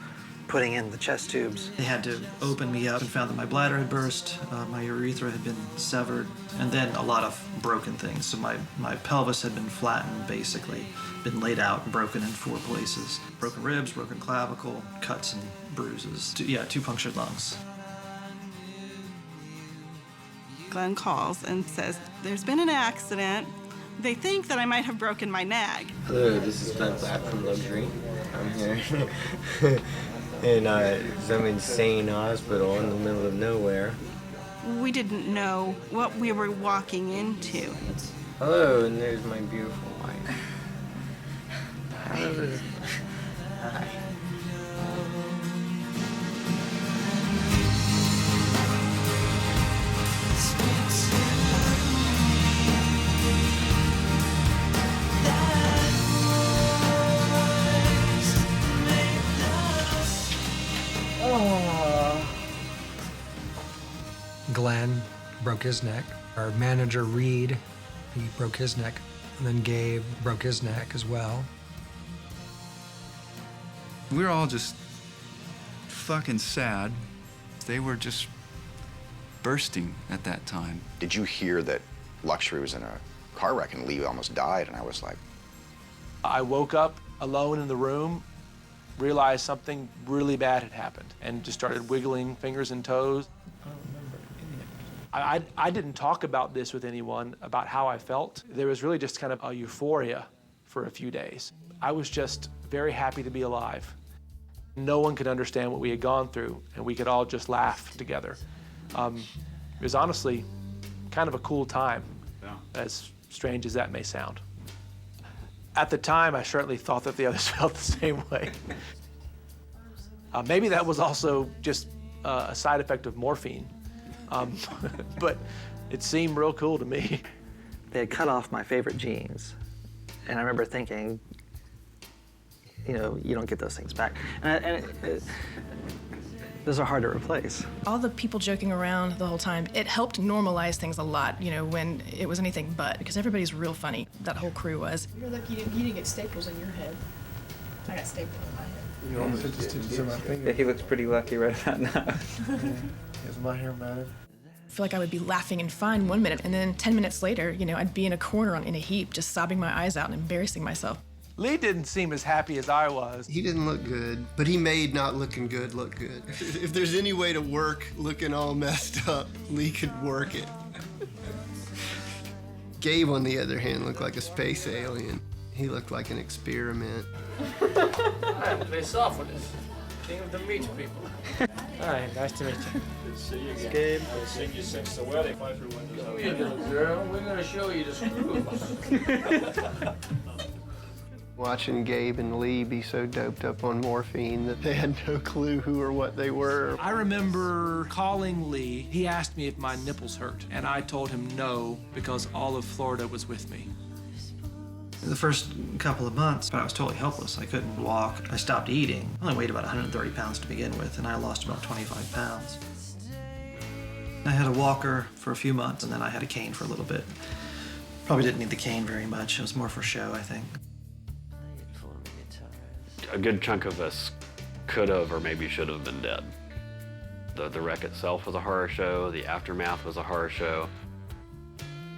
B: putting in the chest tubes. They had to open me up and found that my bladder had burst, my urethra had been severed, and then a lot of broken things. So my pelvis had been flattened, basically, been laid out and broken in 4 places. Broken ribs, broken clavicle, cuts and bruises. Two punctured lungs.
F: Glenn calls and says, there's been an accident. They think that I might have broken my nag.
W: Hello, this is Ben Black from Luxury. I'm here in some insane hospital in the middle of nowhere.
F: We didn't know what we were walking into.
W: Hello, and there's my beautiful wife. Hi.
Q: Glenn broke his neck. Our manager, Reed, he broke his neck. And then Gabe broke his neck as well.
P: We were all just fucking sad. They were just bursting at that time.
J: Did you hear that Luxury was in a car wreck and Lee almost died? And I was like...
C: I woke up alone in the room, realized something really bad had happened, and just started wiggling fingers and toes. I didn't talk about this with anyone, about how I felt. There was really just kind of a euphoria for a few days. I was just very happy to be alive. No one could understand what we had gone through, and we could all just laugh together. It was honestly kind of a cool time, as strange as that may sound. At the time, I certainly thought that the others felt the same way. Maybe that was also just a side effect of morphine. But it seemed real cool to me.
B: They had cut off my favorite jeans, and I remember thinking, you know, you don't get those things back. Those are hard to replace.
V: All the people joking around the whole time, it helped normalize things a lot, you know, when it was anything but, because everybody's real funny. That whole crew was.
M: You're lucky you didn't get staples in your head. I got staples in my head.
S: You almost hit the stitches in my finger.
W: Yeah, he looks pretty lucky right about now.
S: Is my hair matted?
V: I feel like I would be laughing and fine 1 minute, and then 10 minutes later, you know, I'd be in a corner in a heap, just sobbing my eyes out and embarrassing myself.
C: Lee didn't seem as happy as I was.
D: He didn't look good, but he made not looking good look good. If there's any way to work looking all messed up, Lee could work it. Gabe, on the other hand, looked like a space alien. He looked like an experiment.
M: Hi, I'm Clay Softwood, king of the meat people.
S: Hi, nice to meet you.
M: Good to see you again.
S: Gabe.
M: I've seen you since the wedding. Come here, little girl. We're gonna show you the screws.
D: Watching Gabe and Lee be so doped up on morphine that they had no clue who or what they were.
C: I remember calling Lee. He asked me if my nipples hurt, and I told him no, because all of Florida was with me.
B: The first couple of months, I was totally helpless. I couldn't walk. I stopped eating. I only weighed about 130 pounds to begin with, and I lost about 25 pounds. I had a walker for a few months, and then I had a cane for a little bit. Probably didn't need the cane very much. It was more for show, I think.
O: A good chunk of us could have or maybe should have been dead. The wreck itself was a horror show. The aftermath was a horror show.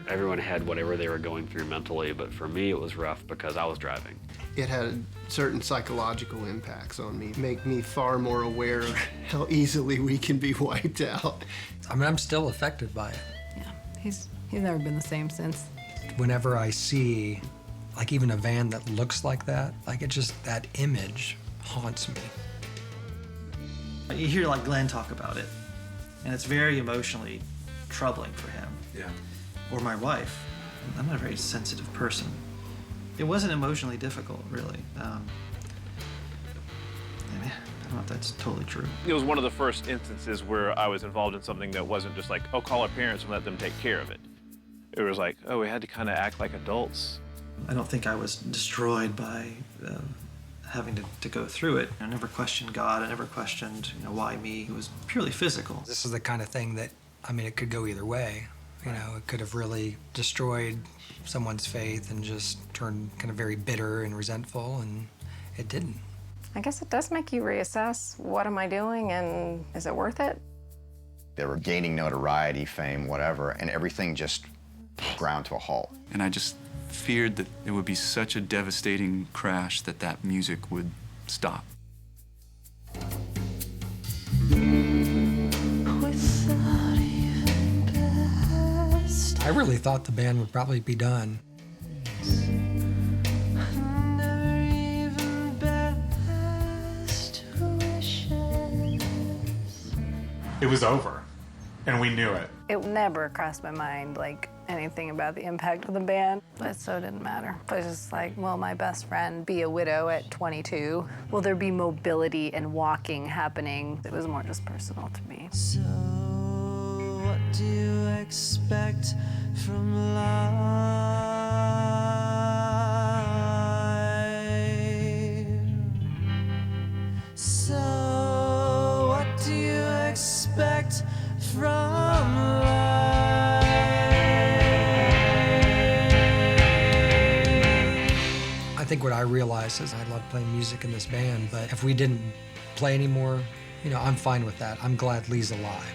O: Everyone had whatever they were going through mentally, but for me it was rough because I was driving.
D: It had certain psychological impacts on me, make me far more aware of how easily we can be wiped out.
Q: I mean, I'm still affected by it.
N: Yeah, he's never been the same since.
Q: Whenever I see, like, even a van that looks like that, like, it just, that image haunts me.
B: You hear, like, Glenn talk about it, and it's very emotionally troubling for him.
P: Yeah.
B: or my wife. I'm not a very sensitive person. It wasn't emotionally difficult, really. I don't know if that's totally true.
A: It was one of the first instances where I was involved in something that wasn't just like, oh, call our parents and let them take care of it. It was like, oh, we had to kind of act like adults.
B: I don't think I was destroyed by having to go through it. I never questioned God. I never questioned, why me. It was purely physical.
Q: This is the kind of thing that, it could go either way. It could have really destroyed someone's faith and just turned kind of very bitter and resentful, and it didn't.
K: I guess it does make you reassess, what am I doing and is it worth it?
J: They were gaining notoriety, fame, whatever, and everything just ground to a halt.
P: And I just feared that it would be such a devastating crash that that music would stop.
Q: I really thought the band would probably be done.
U: It was over, and we knew it.
E: It never crossed my mind, anything about the impact of the band, but so it didn't matter. It was just like, will my best friend be a widow at 22? Will there be mobility and walking happening? It was more just personal to me.
L: So, what do you expect from life? So, what do you expect from life?
Q: I think what I realized is I love playing music in this band, but if we didn't play anymore, I'm fine with that. I'm glad Lee's alive.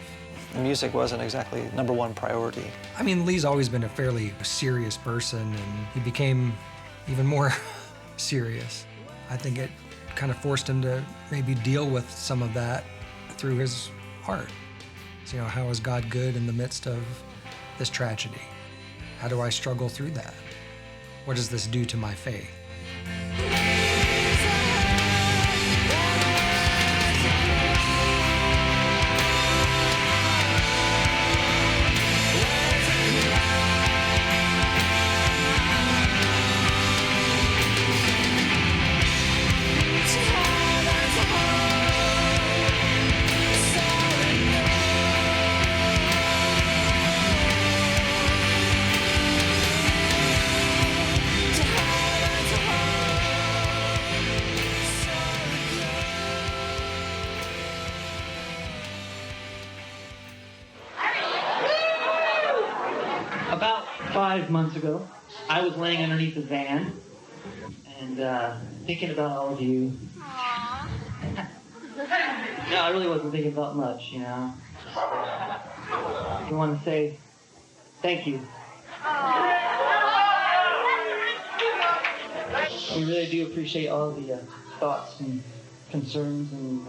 B: Music wasn't exactly #1 priority.
Q: Lee's always been a fairly serious person, and he became even more serious. I think it kind of forced him to maybe deal with some of that through his art. So, how is God good in the midst of this tragedy? How do I struggle through that? What does this do to my faith?
H: About 5 months ago, I was laying underneath a van and thinking about all of you. No, I really wasn't thinking about much, I want to say thank you. We really do appreciate all the thoughts and concerns and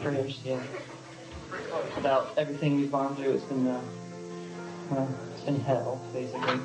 H: prayers, about everything we've gone through. It's been, it's been hell, basically.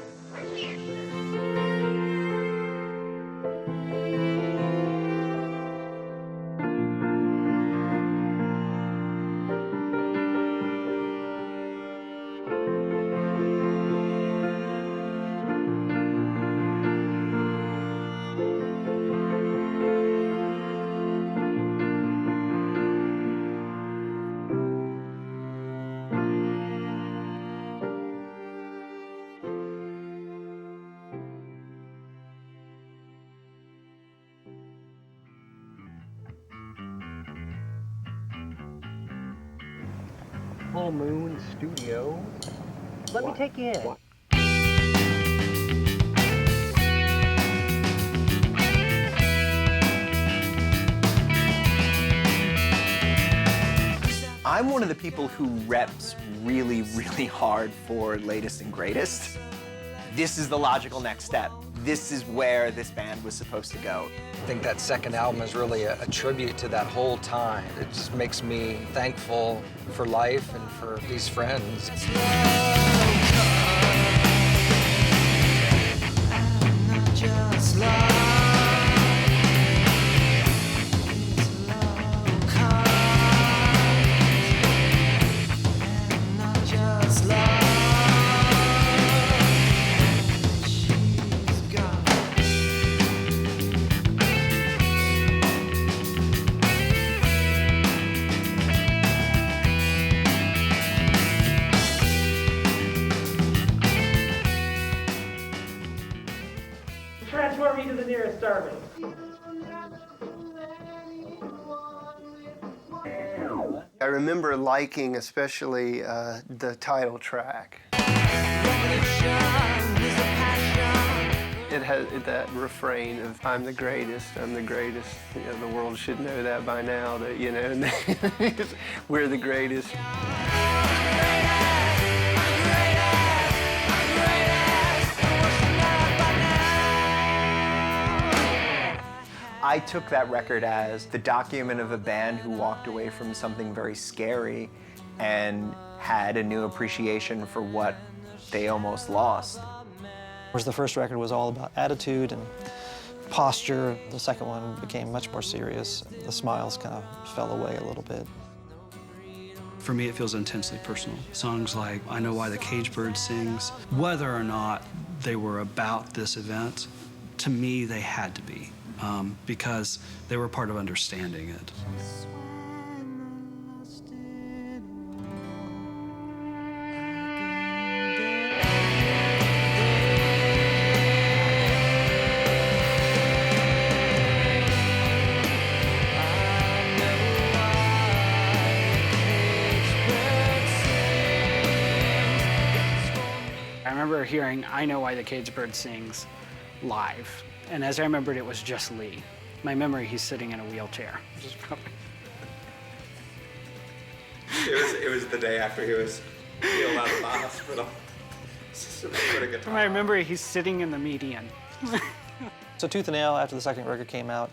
T: Full Moon Studio. Let me take you in.
X: I'm one of the people who reps really, really hard for latest and greatest. This is the logical next step. This is where this band was supposed to go.
Q: I think that second album is really a tribute to that whole time. It just makes me thankful for life and for these friends.
H: get started.
D: I remember liking especially the title track. It has that refrain of "I'm the greatest, I'm the greatest." You know, the world should know that by now. That you know, we're the greatest.
X: I took that record as the document of a band who walked away from something very scary and had a new appreciation for what they almost lost.
B: Whereas the first record was all about attitude and posture, the second one became much more serious. The smiles kind of fell away a little bit.
F: For me, it feels intensely personal. Songs like I Know Why the Cage Bird Sings, whether or not they were about this event, to me, they had to be, because they were part of understanding it.
G: I remember hearing I Know Why the Cage Bird Sings live, and as I remembered, it was just Lee. My memory, he's sitting in a wheelchair, which is probably...
I: It was the day after he was healed out of the hospital. It's a pretty good time.
G: I remember he's sitting in the median.
B: So Tooth and Nail, after the second record came out,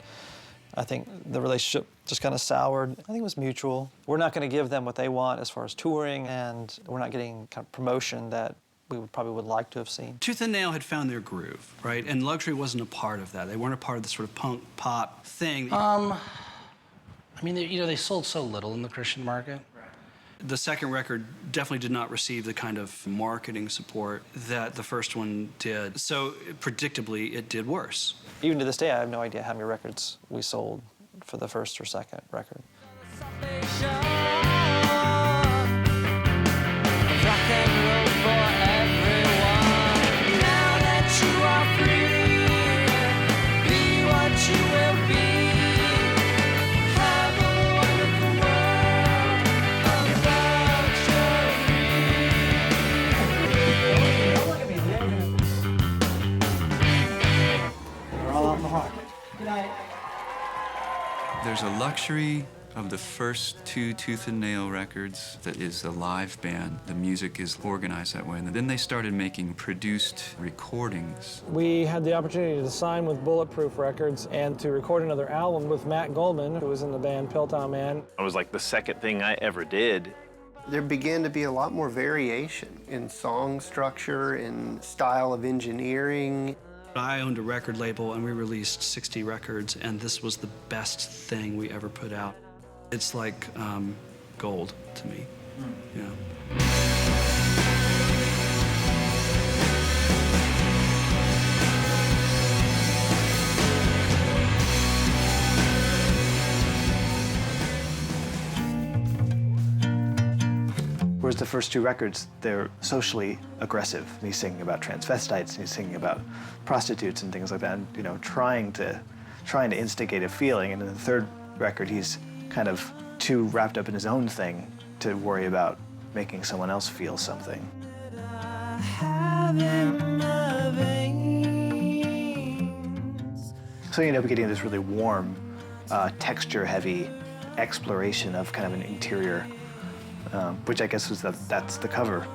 B: I think the relationship just kind of soured. I think it was mutual. We're not going to give them what they want as far as touring, and we're not getting kind of promotion that we probably would like to have seen.
F: Tooth and Nail had found their groove, right? And Luxury wasn't a part of that. They weren't a part of the sort of punk pop thing.
R: I mean, they sold so little in the Christian market.
F: The second record definitely did not receive the kind of marketing support that the first one did. So predictably, it did worse.
B: Even to this day, I have no idea how many records we sold for the first or second record.
P: There's a luxury of the first two Tooth and Nail records that is a live band. The music is organized that way. And then they started making produced recordings.
S: We had the opportunity to sign with Bulletproof Records and to record another album with Matt Goldman, who was in the band Piltdown Man.
A: It was like the second thing I ever did.
D: There began to be a lot more variation in song structure, in style of engineering.
F: I owned a record label, and we released 60 records, and this was the best thing we ever put out. It's like gold to me. Yeah.
Y: Whereas the first two records, they're socially aggressive. He's singing about transvestites, and he's singing about prostitutes and things like that, and, you know, trying to instigate a feeling. And in the third record, he's kind of too wrapped up in his own thing to worry about making someone else feel something. So you end up getting this really warm, texture-heavy exploration of kind of an interior, which I guess was that's the cover.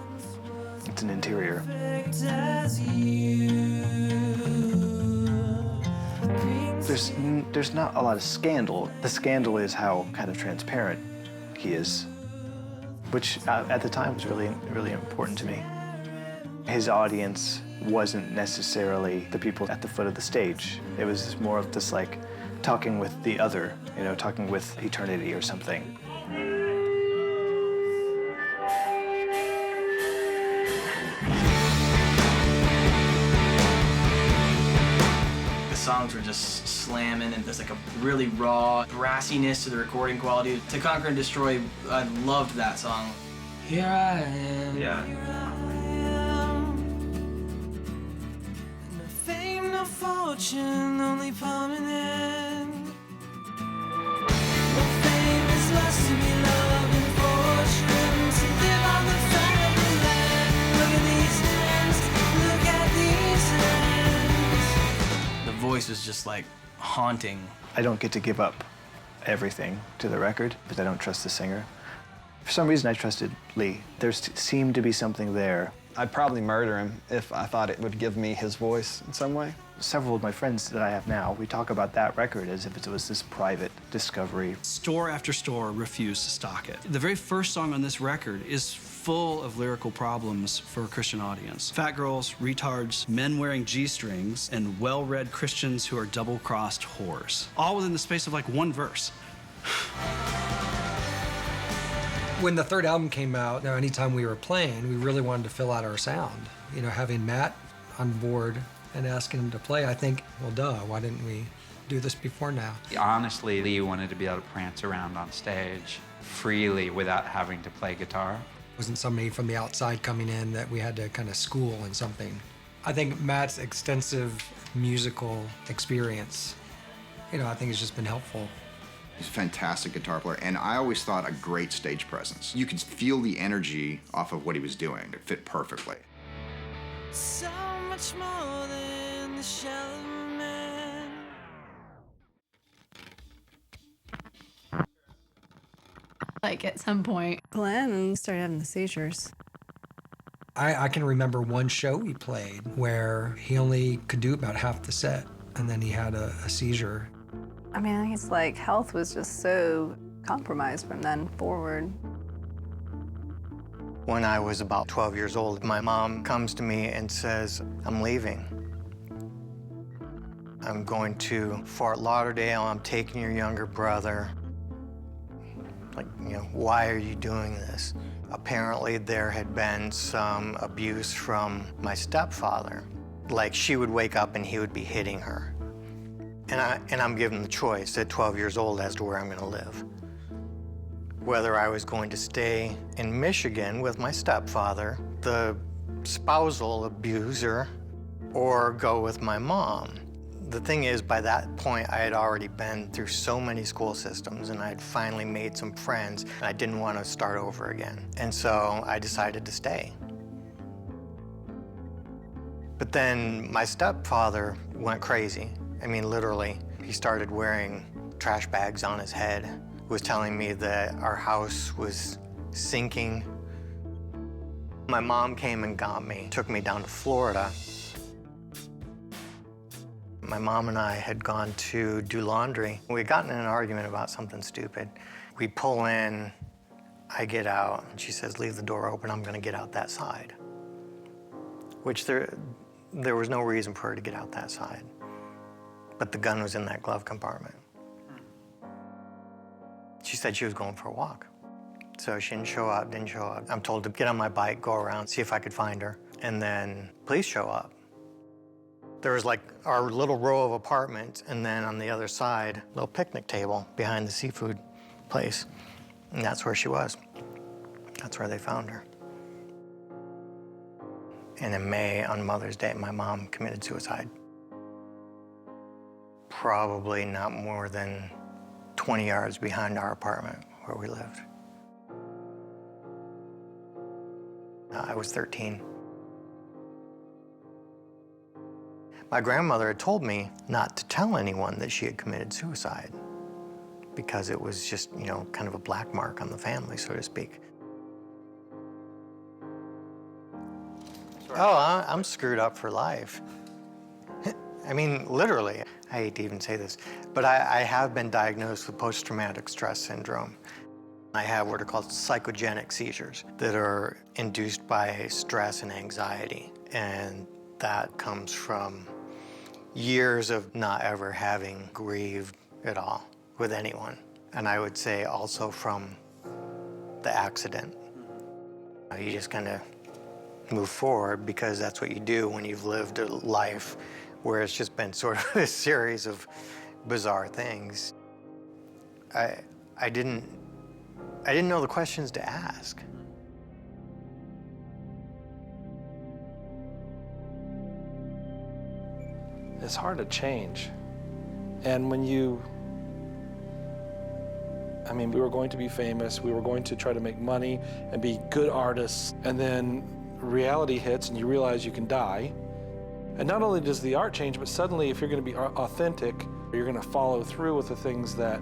Y: It's an interior. There's not a lot of scandal. The scandal is how kind of transparent he is, which at the time was really, really important to me. His audience wasn't necessarily the people at the foot of the stage. It was more of this, like, talking with the other, you know, talking with eternity or something.
W: The songs were just slamming, and there's like a really raw brassiness to the recording quality. To Conquer and Destroy, I loved that song. Here I am.
L: Yeah. no fortune, only permanent. No fame is less to be loved and fortune to live on the family land. Look at these hands, look at these hands.
C: The voice is just like haunting.
Y: I don't get to give up everything to the record because I don't trust the singer. For some reason, I trusted Lee. There seemed to be something there.
M: I'd probably murder him if I thought it would give me his voice in some way.
Y: Several of my friends that I have now, we talk about that record as if it was this private discovery.
F: Store after store refused to stock it. The very first song on this record is full of lyrical problems for a Christian audience. Fat girls, retards, men wearing G-strings, and well-read Christians who are double-crossed whores. All within the space of like one verse.
Q: When the third album came out, anytime we were playing, we really wanted to fill out our sound. You know, having Matt on board and asking him to play, I think, well, duh, why didn't we do this before now?
N: Honestly, Lee wanted to be able to prance around on stage freely without having to play guitar.
Q: It wasn't somebody from the outside coming in that we had to kind of school in something. I think Matt's extensive musical experience, you know, I think has just been helpful.
J: He's a fantastic guitar player, and I always thought a great stage presence. You could feel the energy off of what he was doing. It fit perfectly.
L: So much more than the shell of a man.
E: Like at some point, Glenn started having the seizures.
Q: I can remember one show he played where he only could do about half the set, and then he had a seizure.
E: I mean, he's like, health was just so compromised from then forward.
X: When I was about 12 years old, my mom comes to me and says, I'm leaving. I'm going to Fort Lauderdale. I'm taking your younger brother. Like, you know, why are you doing this? Apparently, there had been some abuse from my stepfather. Like, she would wake up and he would be hitting her. And I'm given the choice at 12 years old as to where I'm going to live. Whether I was going to stay in Michigan with my stepfather, the spousal abuser, or go with my mom. The thing is, by that point, I had already been through so many school systems, and I had finally made some friends, and I didn't want to start over again. And so I decided to stay. But then my stepfather went crazy. I mean, literally, he started wearing trash bags on his head, was telling me that our house was sinking. My mom came and got me, took me down to Florida. My mom and I had gone to do laundry. We had gotten in an argument about something stupid. We pull in, I get out, and she says, leave the door open, I'm gonna get out that side. Which there was no reason for her to get out that side. But the gun was in that glove compartment. She said she was going for a walk. So she didn't show up. I'm told to get on my bike, go around, see if I could find her. And then police show up. There was like our little row of apartments, and then on the other side, a little picnic table behind the seafood place. And that's where she was. That's where they found her. And in May, on Mother's Day, my mom committed suicide. Probably not more than 20 yards behind our apartment where we lived. I was 13. My grandmother had told me not to tell anyone that she had committed suicide because it was just, you know, kind of a black mark on the family, so to speak. Oh, I'm screwed up for life. I mean, literally. I hate to even say this, but I have been diagnosed with post-traumatic stress syndrome. I have what are called psychogenic seizures that are induced by stress and anxiety, and that comes from years of not ever having grieved at all with anyone. And I would say also from the accident. You just kind of move forward because that's what you do when you've lived a life where it's just been sort of a series of bizarre things. I didn't know the questions to ask.
S: it's hard to change. And when you, I mean, we were going to be famous, we were going to try to make money and be good artists, and then reality hits and you realize you can die. And not only does the art change, but suddenly if you're going to be authentic, you're going to follow through with the things that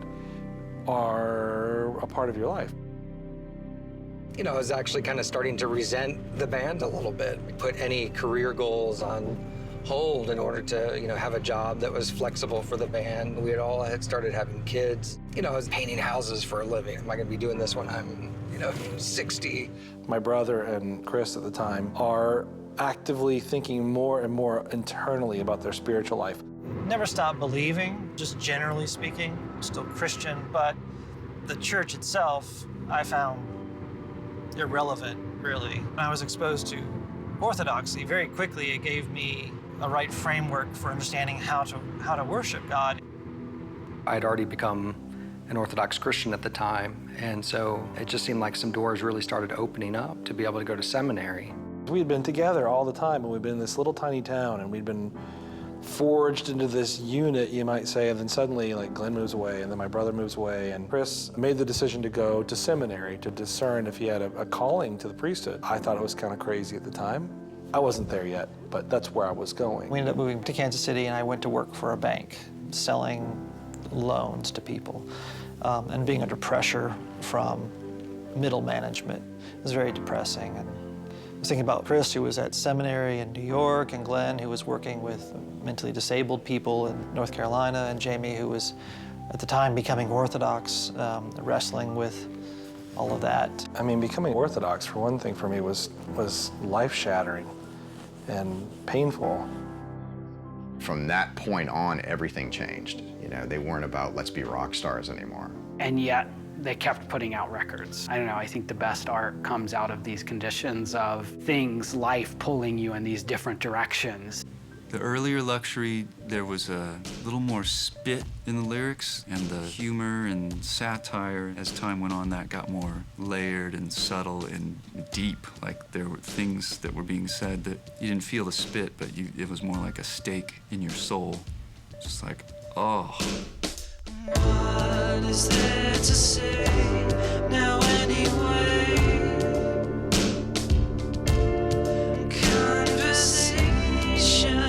S: are a part of your life.
Q: You know, I was actually kind of starting to resent the band a little bit. We put any career goals on hold in order to, you know, have a job that was flexible for the band. We had started having kids. You know, I was painting houses for a living. Am I going to be doing this when I'm, you know, 60?
S: My brother and Chris at the time are actively thinking more and more internally about their spiritual life.
B: Never stopped believing, just generally speaking, still Christian, but the church itself, I found irrelevant, really. When I was exposed to Orthodoxy, very quickly it gave me a right framework for understanding how to worship God.
Q: I'd already become an Orthodox Christian at the time, and so it just seemed like some doors really started opening up to be able to go to seminary.
S: We'd been together all the time, and we'd been in this little tiny town, and we'd been forged into this unit, you might say, and then suddenly, like, Glenn moves away, and then my brother moves away, and Chris made the decision to go to seminary to discern if he had a calling to the priesthood. I thought it was kind of crazy at the time. I wasn't there yet, but that's where I was going.
B: We ended up moving to Kansas City, and I went to work for a bank, selling loans to people, and being under pressure from middle management. It was very depressing. And I was thinking about Chris, who was at seminary in New York, and Glenn, who was working with mentally disabled people in North Carolina, and Jamie, who was at the time becoming Orthodox, wrestling with all of that.
S: I mean, becoming Orthodox, for one thing, for me was life-shattering and painful.
J: From that point on, everything changed. You know, they weren't about let's be rock stars anymore.
G: And yet, they kept putting out records. I don't know, I think the best art comes out of these conditions of things, life pulling you in these different directions.
P: The earlier Luxury, there was a little more spit in the lyrics, and the humor and satire, as time went on, that got more layered and subtle and deep. Like, there were things that were being said that you didn't feel the spit, but it was more like a stake in your soul. Just like, oh.
L: What is there to say now anyway? Conversation,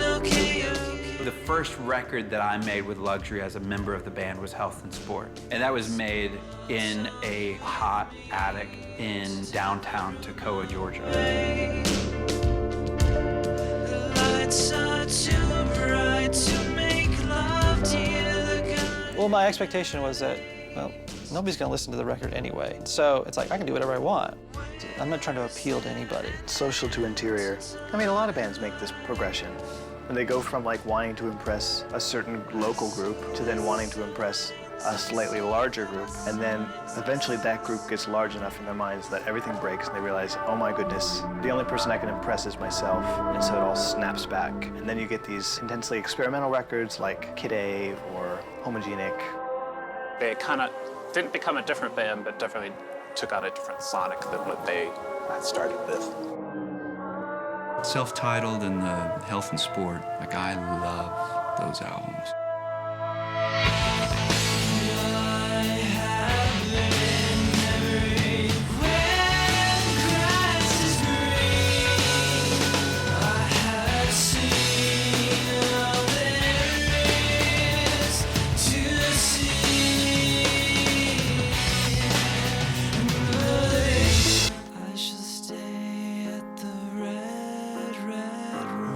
L: okay.
N: The first record that I made with Luxury as a member of the band was Health and Sport. And that was made in a hot attic in downtown Toccoa, Georgia.
L: The lights are too bright to make love to you.
B: Well, my expectation was that, well, nobody's gonna listen to the record anyway. So it's like, I can do whatever I want. I'm not trying to appeal to anybody.
Y: Social to interior. I mean, a lot of bands make this progression. When they go from like wanting to impress a certain local group to then wanting to impress a slightly larger group. And then eventually that group gets large enough in their minds that everything breaks and they realize, oh my goodness, the only person I can impress is myself. And so it all snaps back. And then you get these intensely experimental records like Kid A or Homogenic.
K: They kind of didn't become a different band, but definitely took on a different sonic than what they had started with.
P: Self-titled and the Health and Sport, like, I love those albums.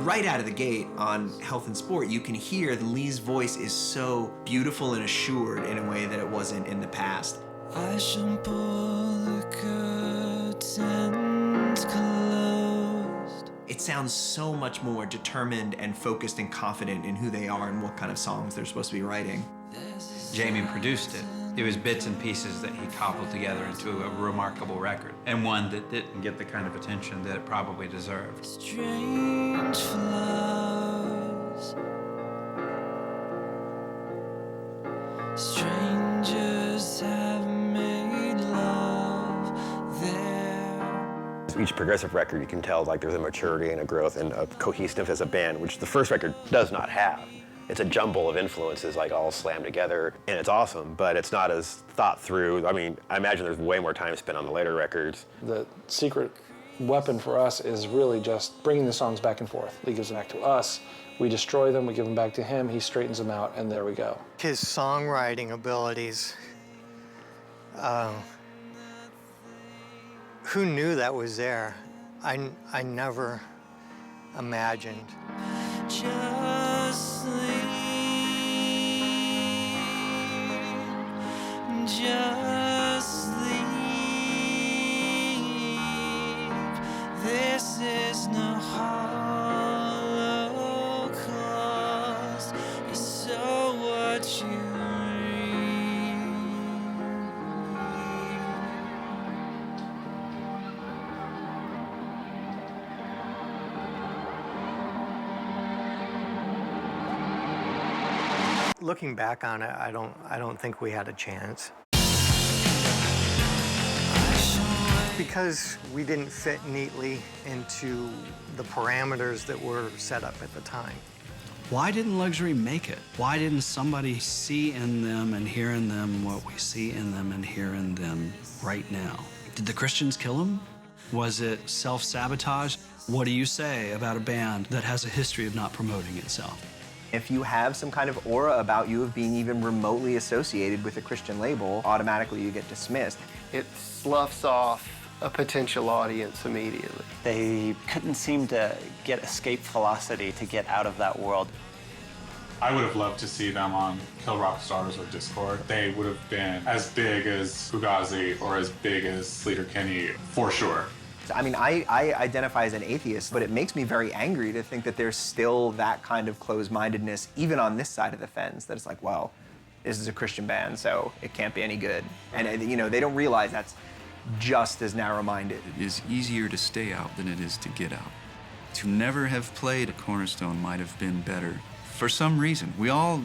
O: Right out of the gate on Health and Sport, you can hear that Lee's voice is so beautiful and assured in a way that it wasn't in the past.
L: I shall pull the curtains closed.
O: It sounds so much more determined and focused and confident in who they are and what kind of songs they're supposed to be writing.
N: Jamie produced it. It was bits and pieces that he cobbled together into a remarkable record, and one that didn't get the kind of attention that it probably deserved.
L: Strange flowers. Strangers have made love there.
H: Each progressive record, you can tell like there's a maturity and a growth and a cohesiveness as a band, which the first record does not have. It's a jumble of influences like all slammed together, and it's awesome, but it's not as thought through. I mean, I imagine there's way more time spent on the later records.
S: The secret weapon for us is really just bringing the songs back and forth. He gives them back to us, we destroy them, we give them back to him, he straightens them out, and there we go.
D: His songwriting abilities, who knew that was there? I never imagined.
L: Just leave, just leave. This is no holocaust. It's so what you
D: Looking back on it, I don't think we had a chance. Because we didn't fit neatly into the parameters that were set up at the time.
F: Why didn't Luxury make it? Why didn't somebody see in them and hear in them what we see in them and hear in them right now? Did the Christians kill them? Was it self-sabotage? What do you say about a band that has a history of not promoting itself?
X: If you have some kind of aura about you of being even remotely associated with a Christian label, automatically you get dismissed.
D: It sloughs off a potential audience immediately.
I: They couldn't seem to get escape velocity to get out of that world.
K: I would have loved to see them on Kill Rock Stars or Discord. They would have been as big as Fugazi or as big as Sleater Kinney, for sure.
X: I mean, I identify as an atheist, but it makes me very angry to think that there's still that kind of closed-mindedness, even on this side of the fence, that it's like, well, this is a Christian band, so it can't be any good. And, you know, they don't realize that's just as narrow-minded.
P: It is easier to stay out than it is to get out. To never have played at Cornerstone might have been better. For some reason, we all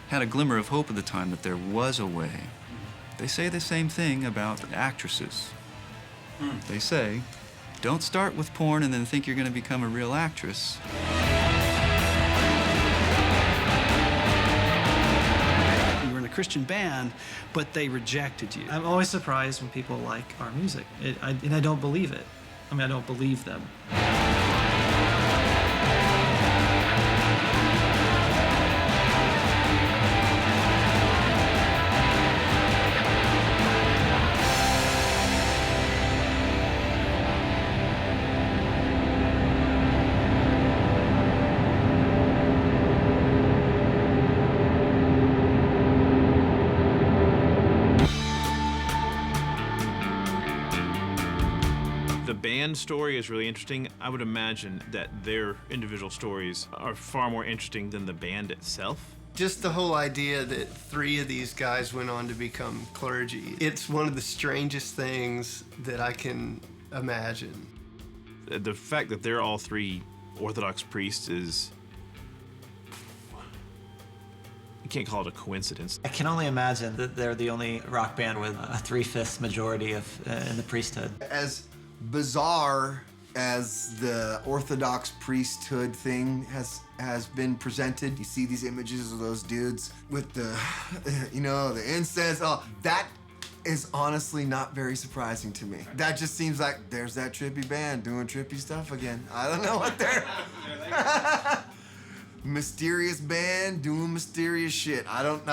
P: had a glimmer of hope at the time that there was a way. They say the same thing about actresses. They say, don't start with porn and then think you're going to become a real actress.
F: You were in a Christian band, but they rejected you.
B: I'm always surprised when people like our music, and I don't believe it. I mean, I don't believe them.
A: The band story is really interesting. I would imagine that their individual stories are far more interesting than the band itself.
D: Just the whole idea that 3 of these guys went on to become clergy. It's one of the strangest things that I can imagine.
A: The fact that they're all 3 Orthodox priests is... You can't call it a coincidence.
I: I can only imagine that they're the only rock band with a 3/5 majority of in the priesthood.
T: As bizarre as the Orthodox priesthood thing has been presented, you see these images of those dudes with the, you know, the incense. Oh, that is honestly not very surprising to me. That just seems like there's that trippy band doing trippy stuff again. I don't know what they're... Mysterious band doing mysterious shit. I don't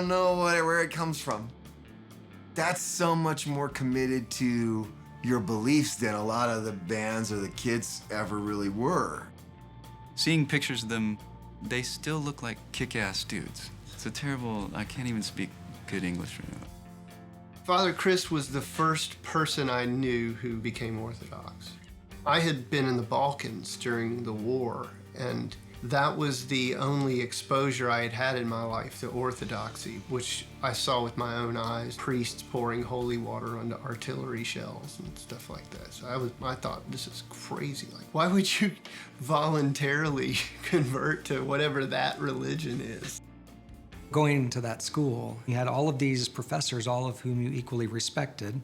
T: know where it comes from. That's so much more committed to your beliefs than a lot of the bands or the kids ever really were.
P: Seeing pictures of them, they still look like kick-ass dudes. It's a terrible, I can't even speak good English right now.
D: Father Chris was the first person I knew who became Orthodox. I had been in the Balkans during the war, and that was the only exposure I had had in my life to Orthodoxy, which I saw with my own eyes, priests pouring holy water onto artillery shells and stuff like that. So I thought, this is crazy. Like, why would you voluntarily convert to whatever that religion is?
Q: Going to that school, you had all of these professors, all of whom you equally respected,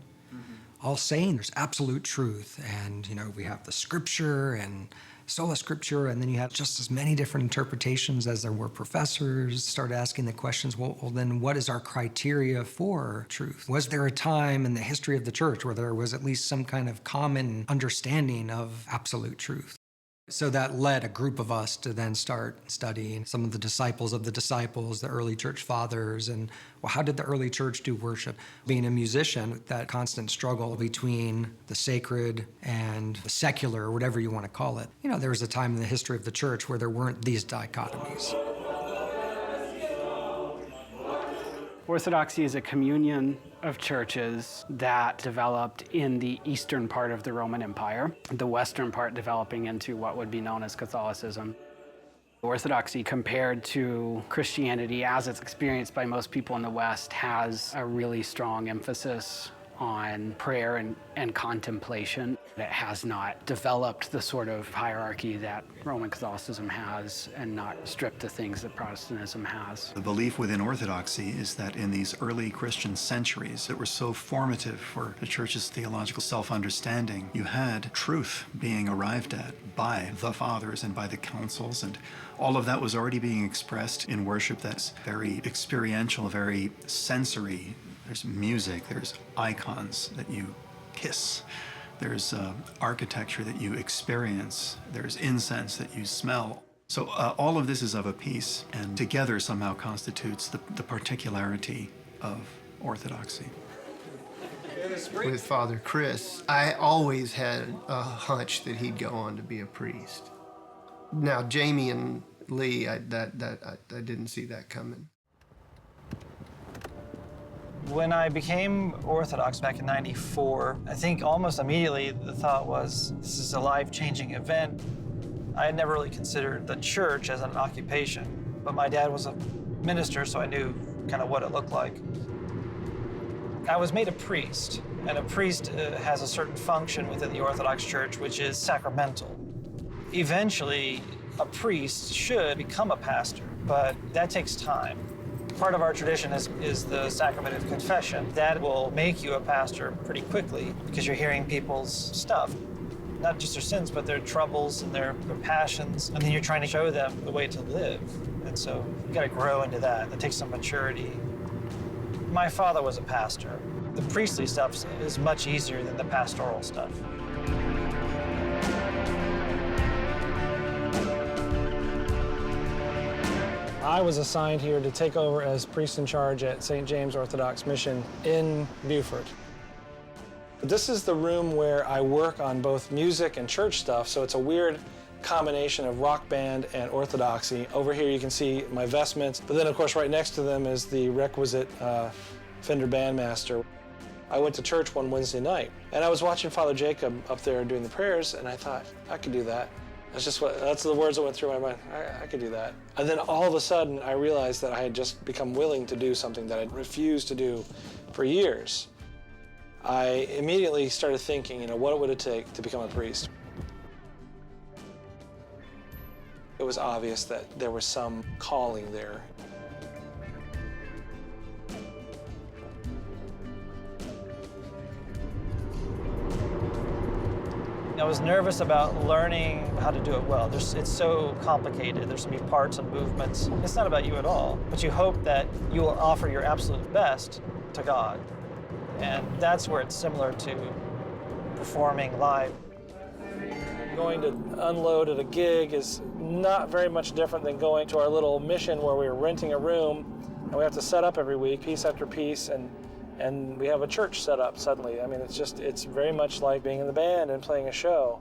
Q: all saying there's absolute truth. And, we have the scripture and sola scriptura, and then you have just as many different interpretations as there were professors. Started asking the questions, well, then what is our criteria for truth? Was there a time in the history of the church where there was at least some kind of common understanding of absolute truth? So that led a group of us to then start studying some of the disciples of the disciples, the early church fathers, and how did the early church do worship? Being a musician, that constant struggle between the sacred and the secular, or whatever you want to call it. There was a time in the history of the church where there weren't these dichotomies.
G: Orthodoxy is a communion of churches that developed in the eastern part of the Roman Empire, the western part developing into what would be known as Catholicism. Orthodoxy, compared to Christianity as it's experienced by most people in the West, has a really strong emphasis on prayer and contemplation. It has not developed the sort of hierarchy that Roman Catholicism has and not stripped the things that Protestantism has.
C: The belief within Orthodoxy is that in these early Christian centuries that were so formative for the church's theological self-understanding, you had truth being arrived at by the fathers and by the councils, and all of that was already being expressed in worship that's very experiential, very sensory. There's music, there's icons that you kiss, there's architecture that you experience, there's incense that you smell. So all of this is of a piece, and together somehow constitutes the particularity of Orthodoxy.
D: With Father Chris, I always had a hunch that he'd go on to be a priest. Now, Jamie and Lee, I didn't see that coming.
B: When I became Orthodox back in '94, I think almost immediately the thought was, this is a life-changing event. I had never really considered the church as an occupation, but my dad was a minister, so I knew kind of what it looked like. I was made a priest, and a priest has a certain function within the Orthodox Church, which is sacramental. Eventually, a priest should become a pastor, but that takes time. Part of our tradition is the sacrament of confession. That will make you a pastor pretty quickly because you're hearing people's stuff. Not just their sins, but their troubles and their passions. And then you're trying to show them the way to live. And so you gotta grow into that. That takes some maturity. My father was a pastor. The priestly stuff is much easier than the pastoral stuff.
S: I was assigned here to take over as priest in charge at St. James Orthodox Mission in Beaufort. This is the room where I work on both music and church stuff, so it's a weird combination of rock band and orthodoxy. Over here you can see my vestments, but then of course right next to them is the requisite Fender bandmaster. I went to church one Wednesday night, and I was watching Father Jacob up there doing the prayers, and I thought, I could do that. That's the words that went through my mind. I could do that. And then all of a sudden, I realized that I had just become willing to do something that I'd refused to do for years. I immediately started thinking, what would it take to become a priest? It was obvious that there was some calling there.
B: I was nervous about learning how to do it well. It's so complicated. There's going to be parts and movements. It's not about you at all, but you hope that you will offer your absolute best to God. And that's where it's similar to performing live.
S: Going to unload at a gig is not very much different than going to our little mission where we're renting a room and we have to set up every week, piece after piece, and we have a church set up suddenly. I mean, it's very much like being in the band and playing a show.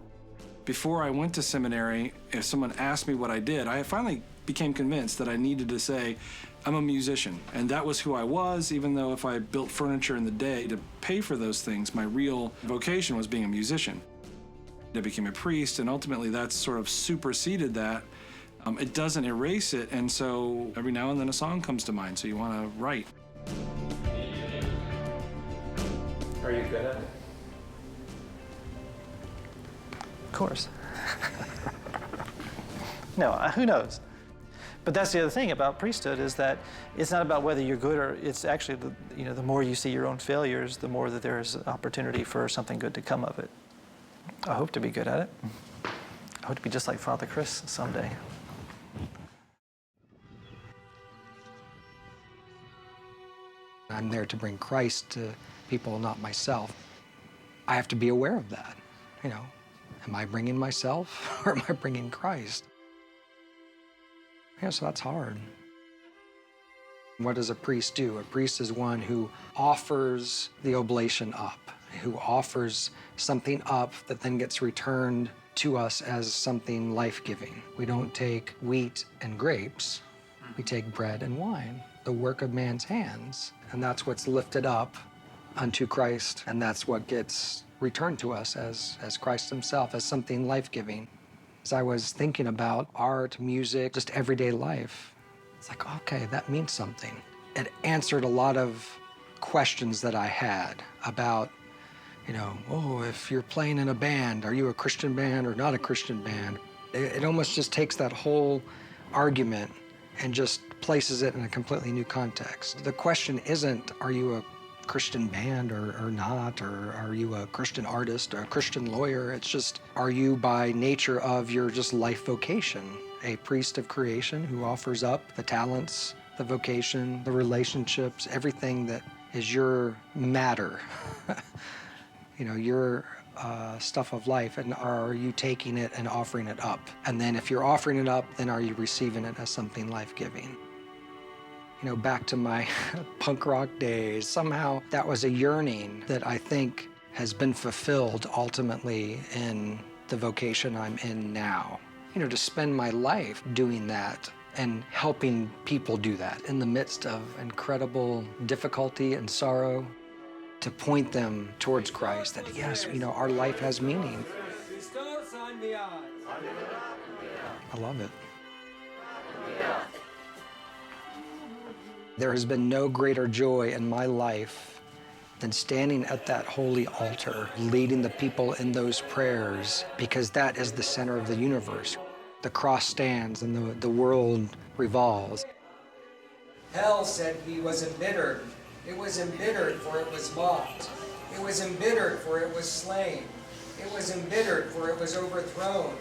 F: Before I went to seminary, if someone asked me what I did, I finally became convinced that I needed to say, I'm a musician. And that was who I was, even though if I built furniture in the day to pay for those things, my real vocation was being a musician. I became a priest, and ultimately that sort of superseded that. It doesn't erase it, and so every now and then a song comes to mind, so you want to write.
G: Are you good at it?
B: Of course. No, who knows? But that's the other thing about priesthood is that it's not about whether you're good or it's actually, the more you see your own failures, the more that there's opportunity for something good to come of it. I hope to be good at it. I hope to be just like Father Chris someday.
Q: I'm there to bring Christ to people, not myself. I have to be aware of that. Am I bringing myself or am I bringing Christ? So that's hard. What does a priest do? A priest is one who offers the oblation up, who offers something up that then gets returned to us as something life-giving. We don't take wheat and grapes, we take bread and wine, the work of man's hands. And that's what's lifted up unto Christ, and that's what gets returned to us as Christ himself, as something life-giving. As I was thinking about art, music, just everyday life, it's like, okay, that means something. It answered a lot of questions that I had about, if you're playing in a band, are you a Christian band or not a Christian band? It almost just takes that whole argument and just places it in a completely new context. The question isn't, are you a Christian band or not, or are you a Christian artist or a Christian lawyer? It's just, are you by nature of your just life vocation, a priest of creation who offers up the talents, the vocation, the relationships, everything that is your matter, your stuff of life, and are you taking it and offering it up? And then if you're offering it up, then are you receiving it as something life-giving? Back to my punk rock days, somehow that was a yearning that I think has been fulfilled ultimately in the vocation I'm in now. To spend my life doing that and helping people do that in the midst of incredible difficulty and sorrow, to point them towards Christ, that yes, our life has meaning. I love it. There has been no greater joy in my life than standing at that holy altar, leading the people in those prayers, because that is the center of the universe. The cross stands and the world revolves. Hell said he was embittered. It was embittered, for it was mocked. It was embittered, for it was slain. It was embittered, for it was overthrown.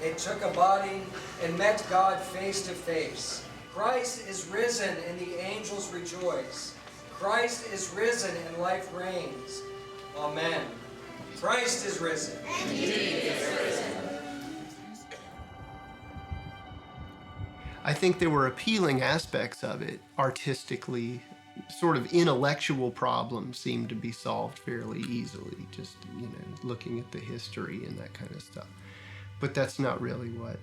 Q: It took a body and met God face to face. Christ is risen and the angels rejoice. Christ is risen and life reigns. Amen. Christ is risen. And he is risen.
D: I think there were appealing aspects of it. Artistically, sort of intellectual problems seemed to be solved fairly easily, just, looking at the history and that kind of stuff. But that's not really what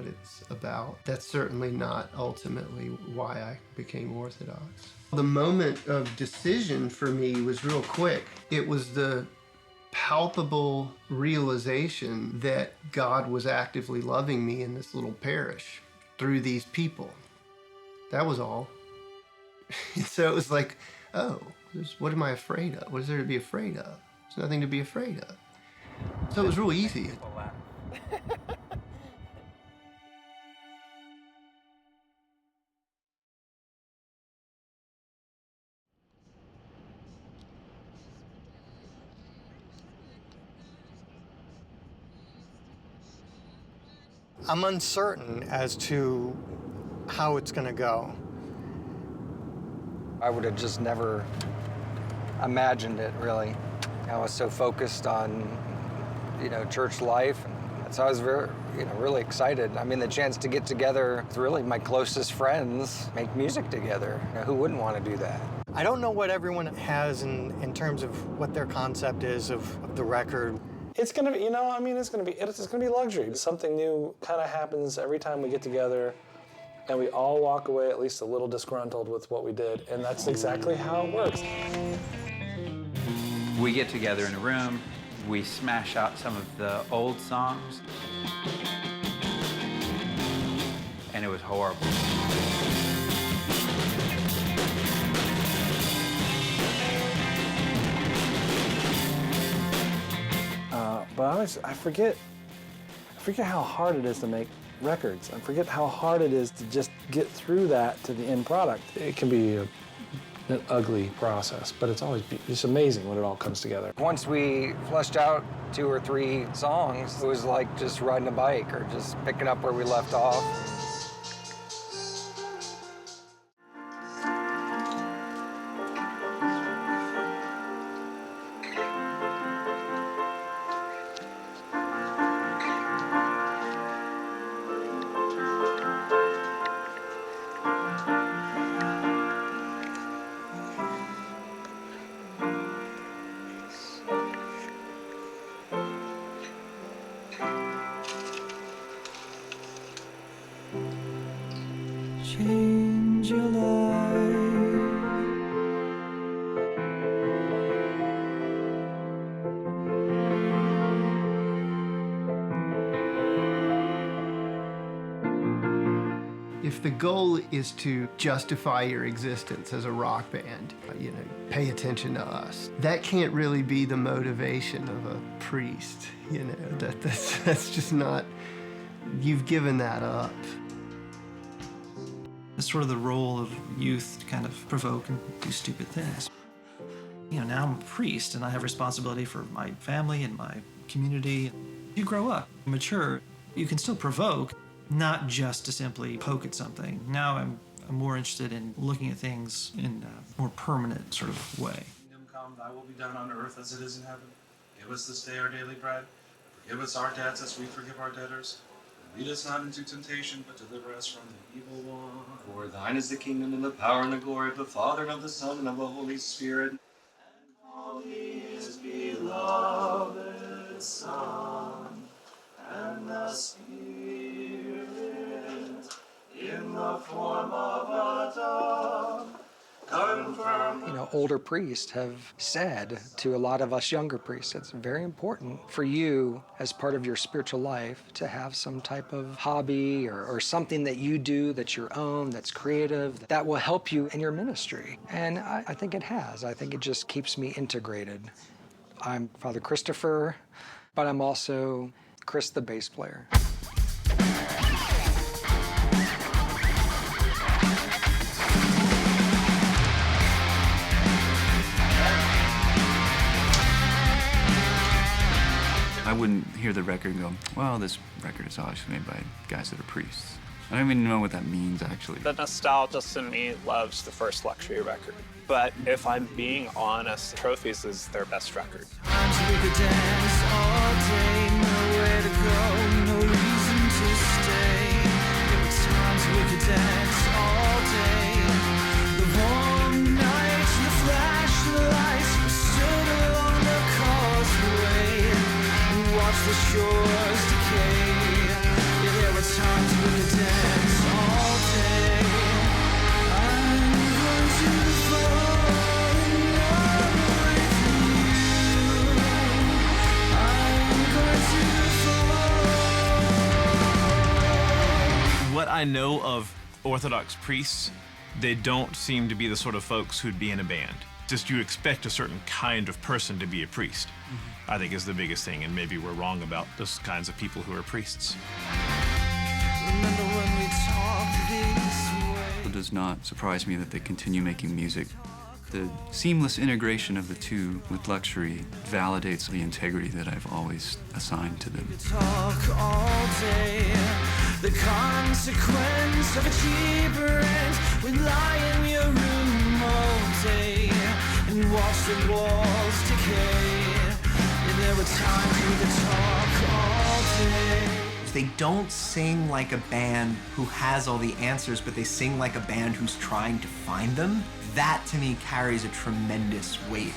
D: it's about. That's certainly not ultimately why I became Orthodox. The moment of decision for me was real quick. It was the palpable realization that God was actively loving me in this little parish through these people. That was all. So it was like, oh, what am I afraid of? What is there to be afraid of? There's nothing to be afraid of. So it was real easy.
M: I'm uncertain as to how it's going to go.
Q: I would have just never imagined it, really. I was so focused on, church life. And so I was really excited. I mean, the chance to get together with really my closest friends, make music together. Who wouldn't want to do that?
M: I don't know what everyone has in terms of what their concept is of the record.
S: It's gonna be, it's gonna be luxury. Something new kind of happens every time we get together, and we all walk away at least a little disgruntled with what we did, and that's exactly how it works.
N: We get together in a room, we smash out some of the old songs, and it was horrible.
S: But I forget how hard it is to make records. I forget how hard it is to just get through that to the end product. It can be an ugly process, but it's always it's amazing when it all comes together.
Q: Once we fleshed out 2 or 3 songs, it was like just riding a bike or just picking up where we left off.
L: Change your life.
D: If the goal is to justify your existence as a rock band, pay attention to us. That can't really be the motivation of a priest, that's just not, you've given that up.
I: It's sort of the role of youth to kind of provoke and do stupid things. Now I'm a priest and I have responsibility for my family and my community. You grow up, mature, you can still provoke, not just to simply poke at something. Now I'm more interested in looking at things in a more permanent sort of way.
F: Kingdom come, thy will be done on earth as it is in heaven. Give us this day our daily bread. Forgive us our debts as we forgive our debtors. Lead us not into temptation, but deliver us from the evil one. For thine is the kingdom and the power and the glory of the Father and of the Son and of the Holy Spirit. And of his beloved Son, and the Spirit, in the form of a dove, confirm.
Q: Older priests have said to a lot of us younger priests, it's very important for you as part of your spiritual life to have some type of hobby or something that you do that's your own, that's creative, that will help you in your ministry. And I think it has. I think it just keeps me integrated. I'm Father Christopher, but I'm also Chris the bass player.
P: I wouldn't hear the record and go, well, this record is obviously made by guys that are priests. I don't even know what that means, actually.
E: The nostalgist in me loves the first Luxury record. But if I'm being honest, Trophies is their best record.
L: We could dance all day, nowhere to go, no reason to stay. There were times we could dance all day. The warm nights, the flash of the lights, we stood along the causeway and watched the shores decay. Yeah, there were times we could dance all day. I'm going to fall in love with you.
A: What I know of Orthodox priests, they don't seem to be the sort of folks who'd be in a band. Just you expect a certain kind of person to be a priest, I think is the biggest thing, and maybe we're wrong about those kinds of people who are priests.
L: Remember when we talked this way?
P: It does not surprise me that they continue making music. The seamless integration of the two with Luxury validates the integrity that I've always assigned to them.
L: Talk all day. The consequence of a cheaper rent. We'd lie in your room all day and watch the walls decay. And there were times we could talk all day.
O: They don't sing like a band who has all the answers, but they sing like a band who's trying to find them. That, to me, carries a tremendous weight.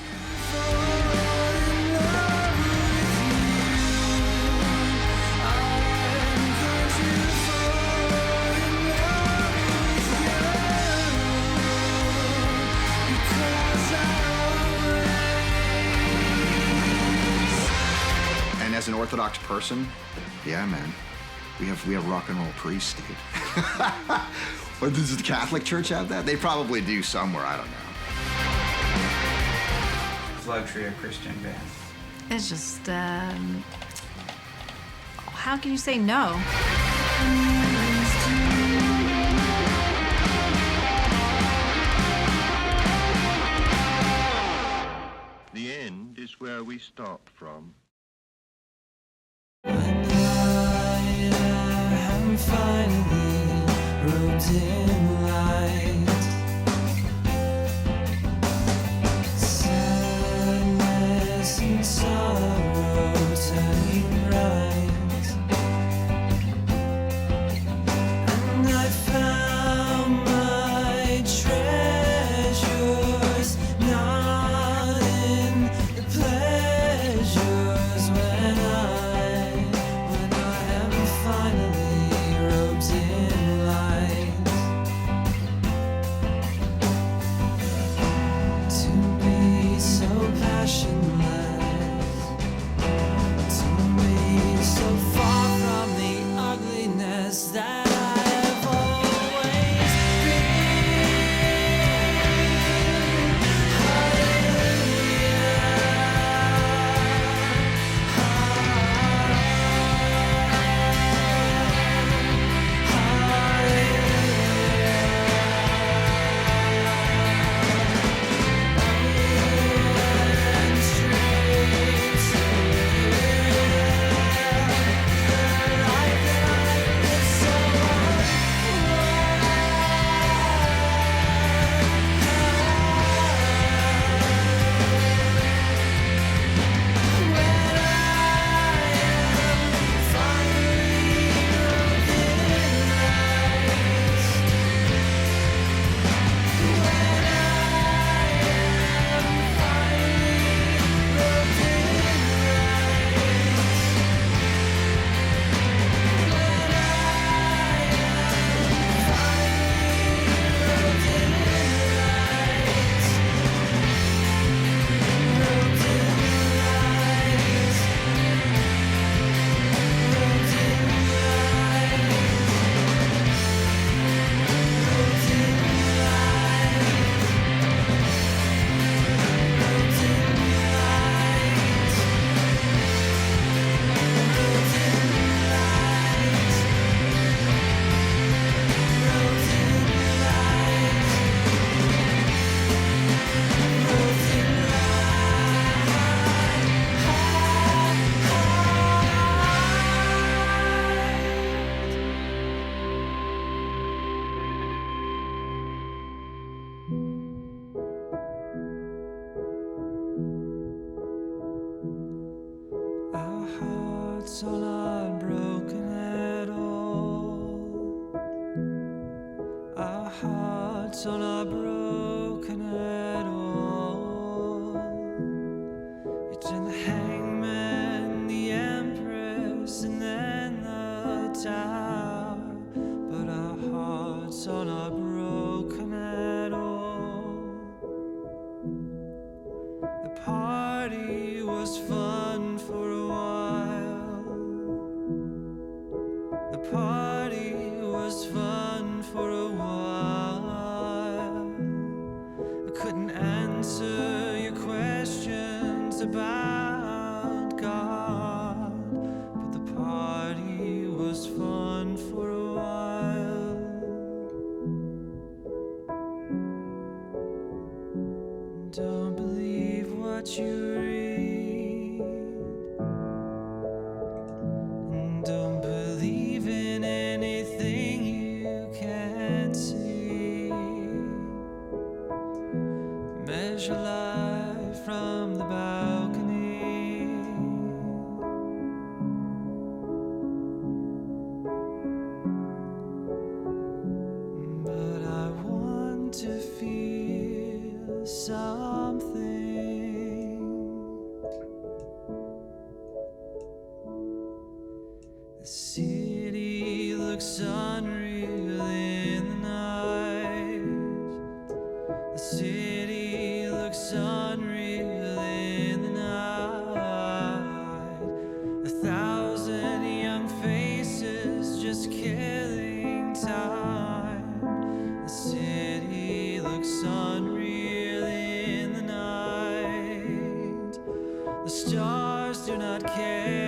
J: And as an Orthodox person, yeah, man, we have rock and roll priests, dude. Or does the Catholic Church have that? They probably do somewhere, I don't know.
N: Is Luxury a Christian band?
R: It's just, how can you say no? The end is where we start from.
L: I'm finally robed in light. Sadness and sorrow turning right. And I found my treasures, not in the pleasures when I am finally robed in light. To be so passionless, to be so far from the ugliness that I have always our hearts are not broken at all. Our hearts are not broken at all. It's in the hangman, the empress, and then the tower. But our hearts are not broken at all. The party was fun for a while. The party was fun for a while. I couldn't answer your questions about God, but the party was fun for a while. Don't believe what you read, and don't believe in anything you can't see. Measure life from the balcony. But I want to feel something. The city looks unreal in the night. The city looks unreal in the night. 1,000 young faces just killing time. The city looks unreal in the night. The stars do not care.